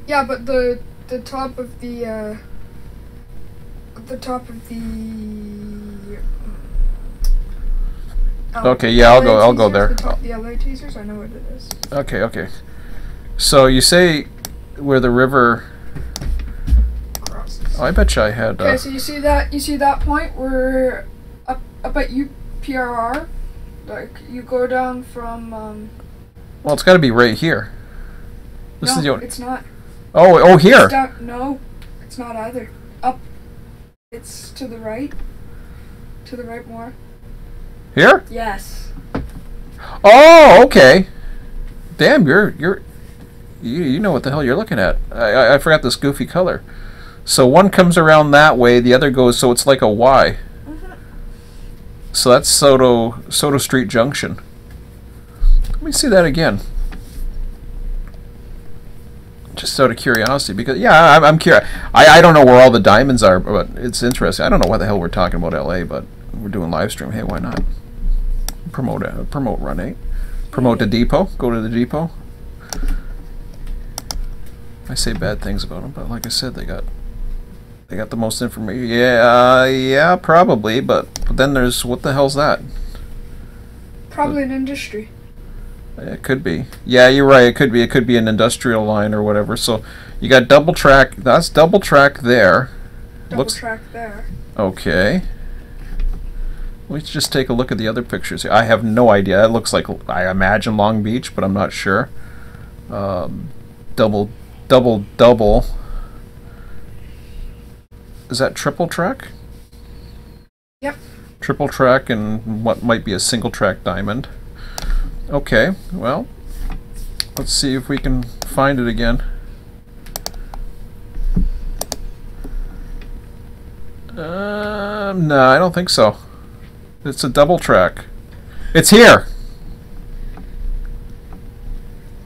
Yeah, but the top of the okay, yeah, I'll go there. The top of the LA teasers, I know what it is. Okay. So you say where the river crosses. Oh, I bet you I had. Okay, so you see that point where up at UPRR, like you go down from. Well, it's got to be right here. It's not. Oh, here. No, it's not either. Up. It's to the right. To the right more. Here? Yes. Oh, okay. Damn, you know what the hell you're looking at. I forgot this goofy color. So one comes around that way, the other goes, so it's like a Y. Mm-hmm. So that's Soto Street Junction. Let me see that again. Just out of curiosity, because yeah, I'm curious. I don't know where all the diamonds are, but it's interesting. I don't know why the hell we're talking about LA, but we're doing live stream. Hey, why not? Promote Run8. Promote the depot. Go to the depot. I say bad things about them, but like I said, they got the most information. Yeah, probably. But then there's, what the hell's that? Probably an industry. It could be. Yeah, you're right. It could be. It could be an industrial line or whatever. So you got double track. That's double track there. Double track there. Okay. Let's just take a look at the other pictures here. I have no idea. It looks like, I imagine, Long Beach, but I'm not sure. Double. Is that triple track? Yep. Triple track and what might be a single track diamond. Okay, well, let's see if we can find it again. No, I don't think so. It's a double track. It's here!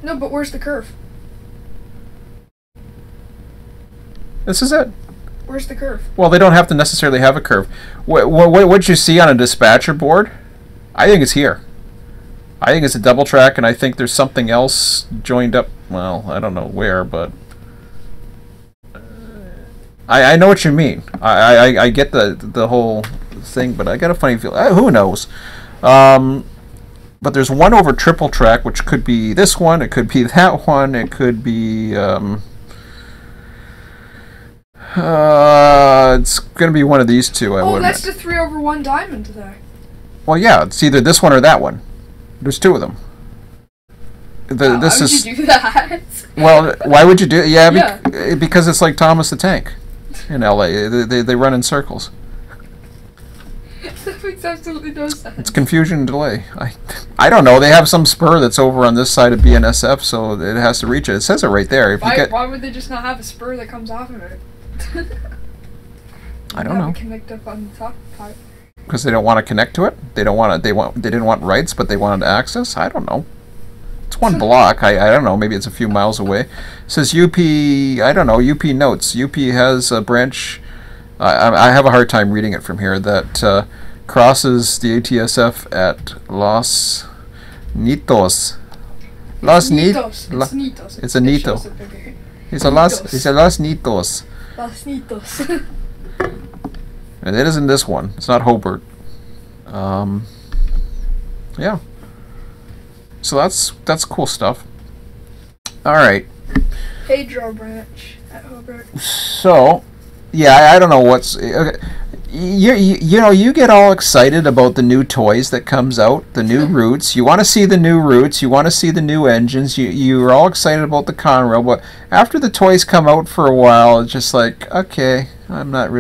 No, but where's the curve? This is it. Where's the curve? Well, they don't have to necessarily have a curve. What'd you see on a dispatcher board? I think it's here. I think it's a double track, and I think there's something else joined up. Well, I don't know where, but I know what you mean. I get the whole thing, but I got a funny feeling. Who knows? But there's one over triple track, which could be this one. It could be that one. It could be. It's going to be one of these two. Oh, that's the 3/1 diamond there. Well, yeah, it's either this one or that one. There's two of them. Why would you do that? Well, why would you do it? Yeah, Yeah. Because it's like Thomas the Tank in LA. They run in circles. makes absolutely no sense. It's confusion and delay. I don't know. They have some spur that's over on this side of BNSF, so it has to reach it. It says it right there. If you get, why would they just not have a spur that comes off of it? I don't know. Connect up on the top part. Because they don't want to connect to it. They don't want to. They didn't want rights, but they wanted access. I don't know. It's one block. I don't know. Maybe it's a few miles away. It says UP. I don't know. UP notes. UP has a branch. I have a hard time reading it from here. That crosses the ATSF at Los Nitos. Los Nitos. It's Nitos. It's a Nito. It's a Los Nitos. Los Nitos. And it isn't this one. It's not Hobart. Yeah. So that's cool stuff. All right. Pedro branch at Hobart. So, yeah, I don't know what's. Okay. You know, you get all excited about the new toys that comes out, the new routes. You want to see the new routes. You want to see the new engines. You're all excited about the Conrail, but after the toys come out for a while, it's just like, okay, I don't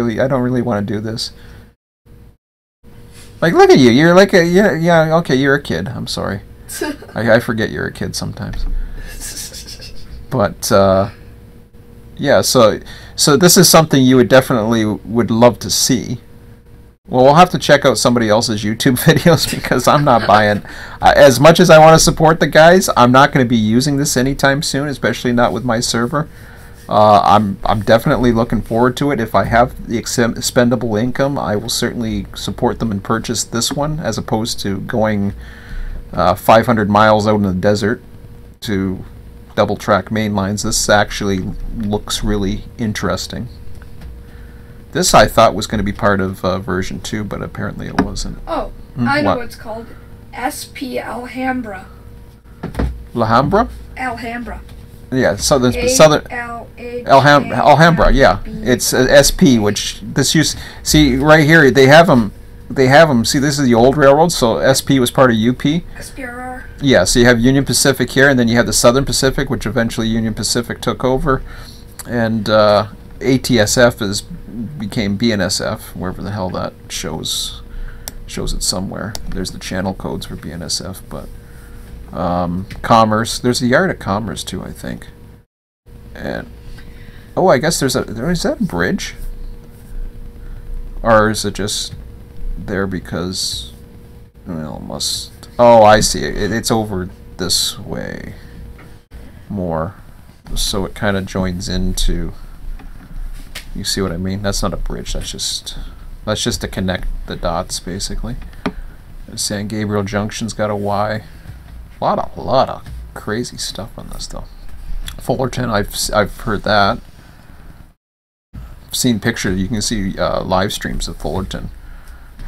really want to do this. Like, look at you. You're like yeah. Okay, you're a kid. I'm sorry. I forget you're a kid sometimes. But yeah, so this is something you would definitely would love to see. Well, we'll have to check out somebody else's YouTube videos because I'm not buying. As much as I want to support the guys, I'm not going to be using this anytime soon, especially not with my server. I'm definitely looking forward to it. If I have the expendable income, I will certainly support them and purchase this one, as opposed to going 500 miles out in the desert to double track main lines. This actually looks really interesting. This I thought was going to be part of version 2, but apparently it wasn't. Oh, I know what it's called. SP Alhambra. Alhambra? Alhambra. Yeah, southern Alhambra. Alhambra. Yeah, it's SP, which this used. See right here, they have them. See, this is the old railroad, so SP was part of UP. SPRR. Yeah, so you have Union Pacific here, and then you have the Southern Pacific, which eventually Union Pacific took over, and ATSF became BNSF, wherever the hell that shows it somewhere. There's the channel codes for BNSF, but Commerce. There's a yard at Commerce too, I think. And oh, I guess is that a bridge, or is it just there because, well, must. Oh, I see. It's over this way more, so it kind of joins into. You see what I mean? That's not a bridge. That's just to connect the dots, basically. San Gabriel Junction's got a Y. A lot of crazy stuff on this, though. Fullerton, I've heard that. I've seen pictures. You can see live streams of Fullerton.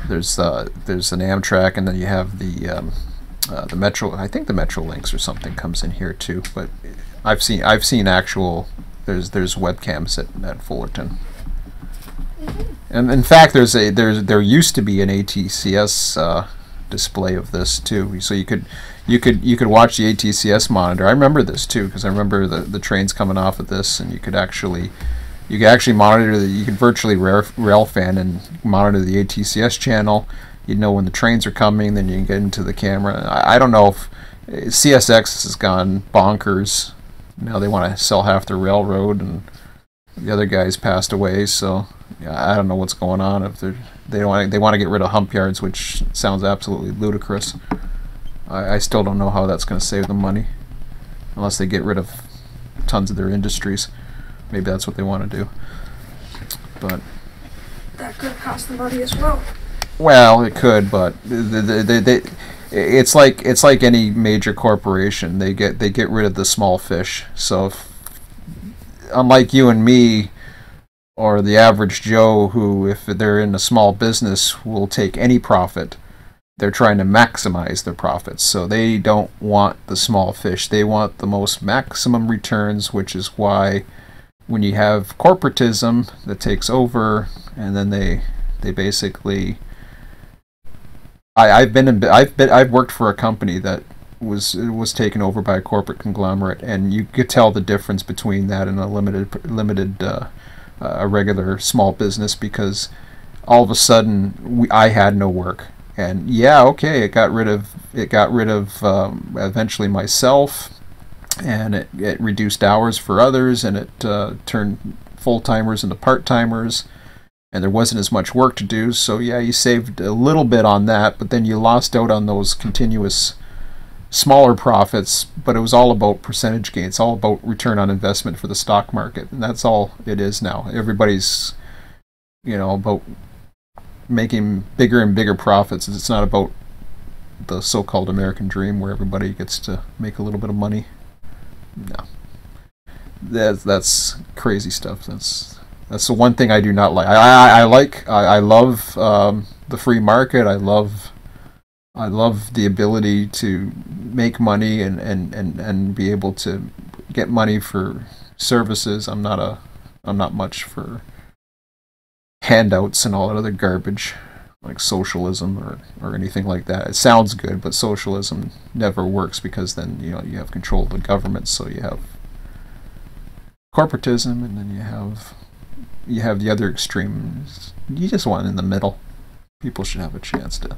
There's an Amtrak, and then you have the Metro. I think the Metro Links or something comes in here too. But I've seen actual. There's webcams at Fullerton. And in fact, there used to be an ATCS display of this too, so you could watch the ATCS monitor. I remember this too because I remember the trains coming off of this, and you could actually monitor you could virtually rail fan and monitor the ATCS channel. You'd know when the trains are coming, then you can get into the camera. I don't know if CSX has gone bonkers. Now they want to sell half their railroad, and the other guys passed away, so yeah, I don't know what's going on. If they want to get rid of hump yards, which sounds absolutely ludicrous. I still don't know how that's going to save them money, unless they get rid of tons of their industries. Maybe that's what they want to do. But that could cost them money as well. Well, it could, but it's like any major corporation. They get rid of the small fish. So, unlike you and me, or the average Joe, who, if they're in a small business, will take any profit, they're trying to maximize their profits. So they don't want the small fish. They want the most maximum returns, which is why when you have corporatism that takes over, and then they basically. I've worked for a company that was taken over by a corporate conglomerate, and you could tell the difference between that and a regular small business, because all of a sudden I had no work. And yeah, okay, it got rid of eventually myself, and it reduced hours for others, and it turned full-timers into part-timers, and there wasn't as much work to do. So yeah, you saved a little bit on that, but then you lost out on those continuous smaller profits. But it was all about percentage gains, all about return on investment for the stock market, and that's all it is now. Everybody's, about making bigger and bigger profits. It's not about the so-called American dream where everybody gets to make a little bit of money. No, that's crazy stuff. That's the one thing I do not like. I love the free market. I love the ability to make money and be able to get money for services. I'm not much for handouts and all that other garbage like socialism or anything like that. It sounds good, but socialism never works, because then you have control of the government. So you have corporatism, and then you have the other extremes. You just want in the middle. People should have a chance to.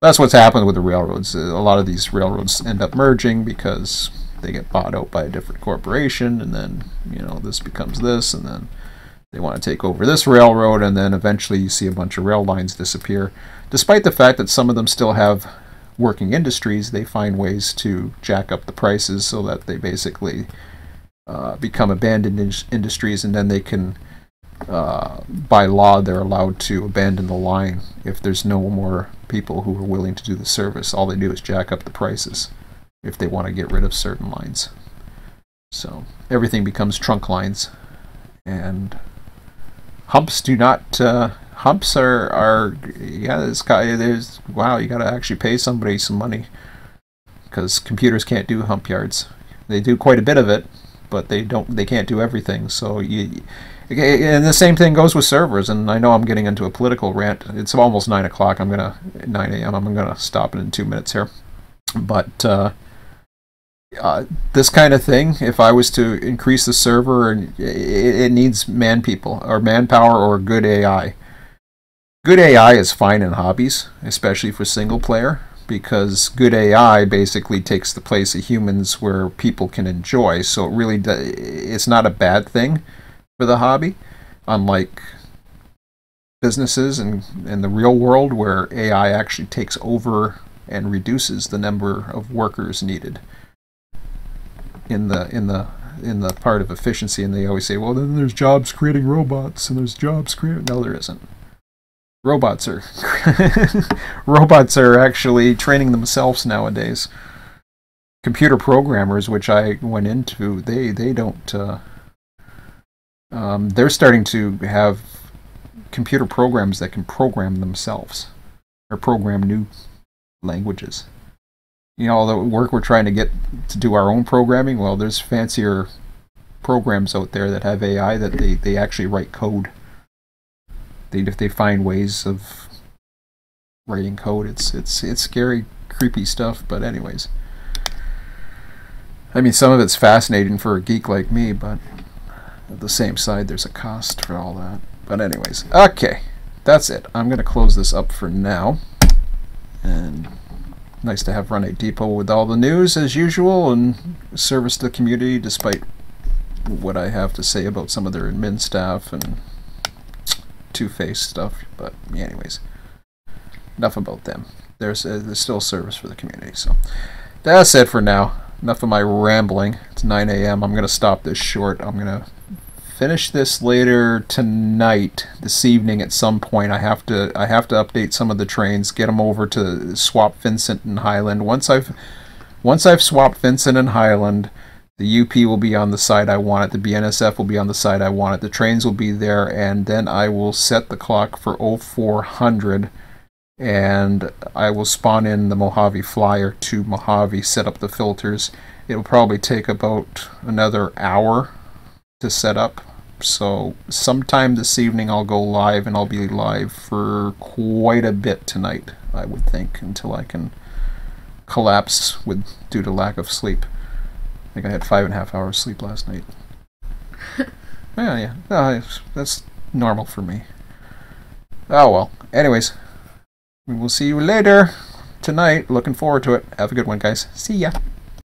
That's what's happened with the railroads. A lot of these railroads end up merging because they get bought out by a different corporation, and then this becomes this, and then they want to take over this railroad, and then eventually you see a bunch of rail lines disappear. Despite the fact that some of them still have working industries, they find ways to jack up the prices so that they basically become abandoned industries, and then they can, by law, they're allowed to abandon the line if there's no more people who are willing to do the service. All they do is jack up the prices if they want to get rid of certain lines. So everything becomes trunk lines, and humps do not. Humps are there's wow, you got to actually pay somebody some money, because computers can't do hump yards. They do quite a bit of it, but they can't do everything. So and the same thing goes with servers. And I know I'm getting into a political rant. It's almost 9 o'clock. 9 a.m. I'm gonna stop it in 2 minutes here. But this kind of thing, if I was to increase the server, and it needs manpower or good AI. Good AI is fine in hobbies, especially for single player, because good AI basically takes the place of humans where people can enjoy. So it really it's not a bad thing for the hobby, unlike businesses and the real world where AI actually takes over and reduces the number of workers needed in the part of efficiency. And they always say, well, then there's jobs creating robots, and there's jobs creating. No, there isn't. Robots are actually training themselves nowadays. Computer programmers, which I went into, they don't. They're starting to have computer programs that can program themselves or program new languages. All the work we're trying to get to do our own programming, well, there's fancier programs out there that have AI that they actually write code. They find ways of writing code. It's scary, creepy stuff. But anyways, I mean, some of it's fascinating for a geek like me, but at the same side, there's a cost for all that. But anyways, okay, that's it. I'm gonna close this up for now. And nice to have Run8V2 with all the news as usual, and service the community despite what I have to say about some of their admin staff and two-faced stuff. But anyways, enough about them. There's still service for the community. So that's it for now. Enough of my rambling. It's 9 a.m. I'm gonna stop this short. I'm gonna finish this later tonight, this evening at some point. I have to update some of the trains, get them over to swap Vincent and Highland. Once I've swapped Vincent and Highland, the UP will be on the side I want it, the BNSF will be on the side I want it, the trains will be there, and then I will set the clock for 0400, and I will spawn in the Mojave Flyer to Mojave, set up the filters. It will probably take about another hour to set up. So sometime this evening I'll go live, and I'll be live for quite a bit tonight, I would think, until I can collapse due to lack of sleep. I think I had 5.5 hours sleep last night. Yeah. That's normal for me. Oh well. Anyways, We will see you later tonight. Looking forward to it. Have a good one, guys. See ya.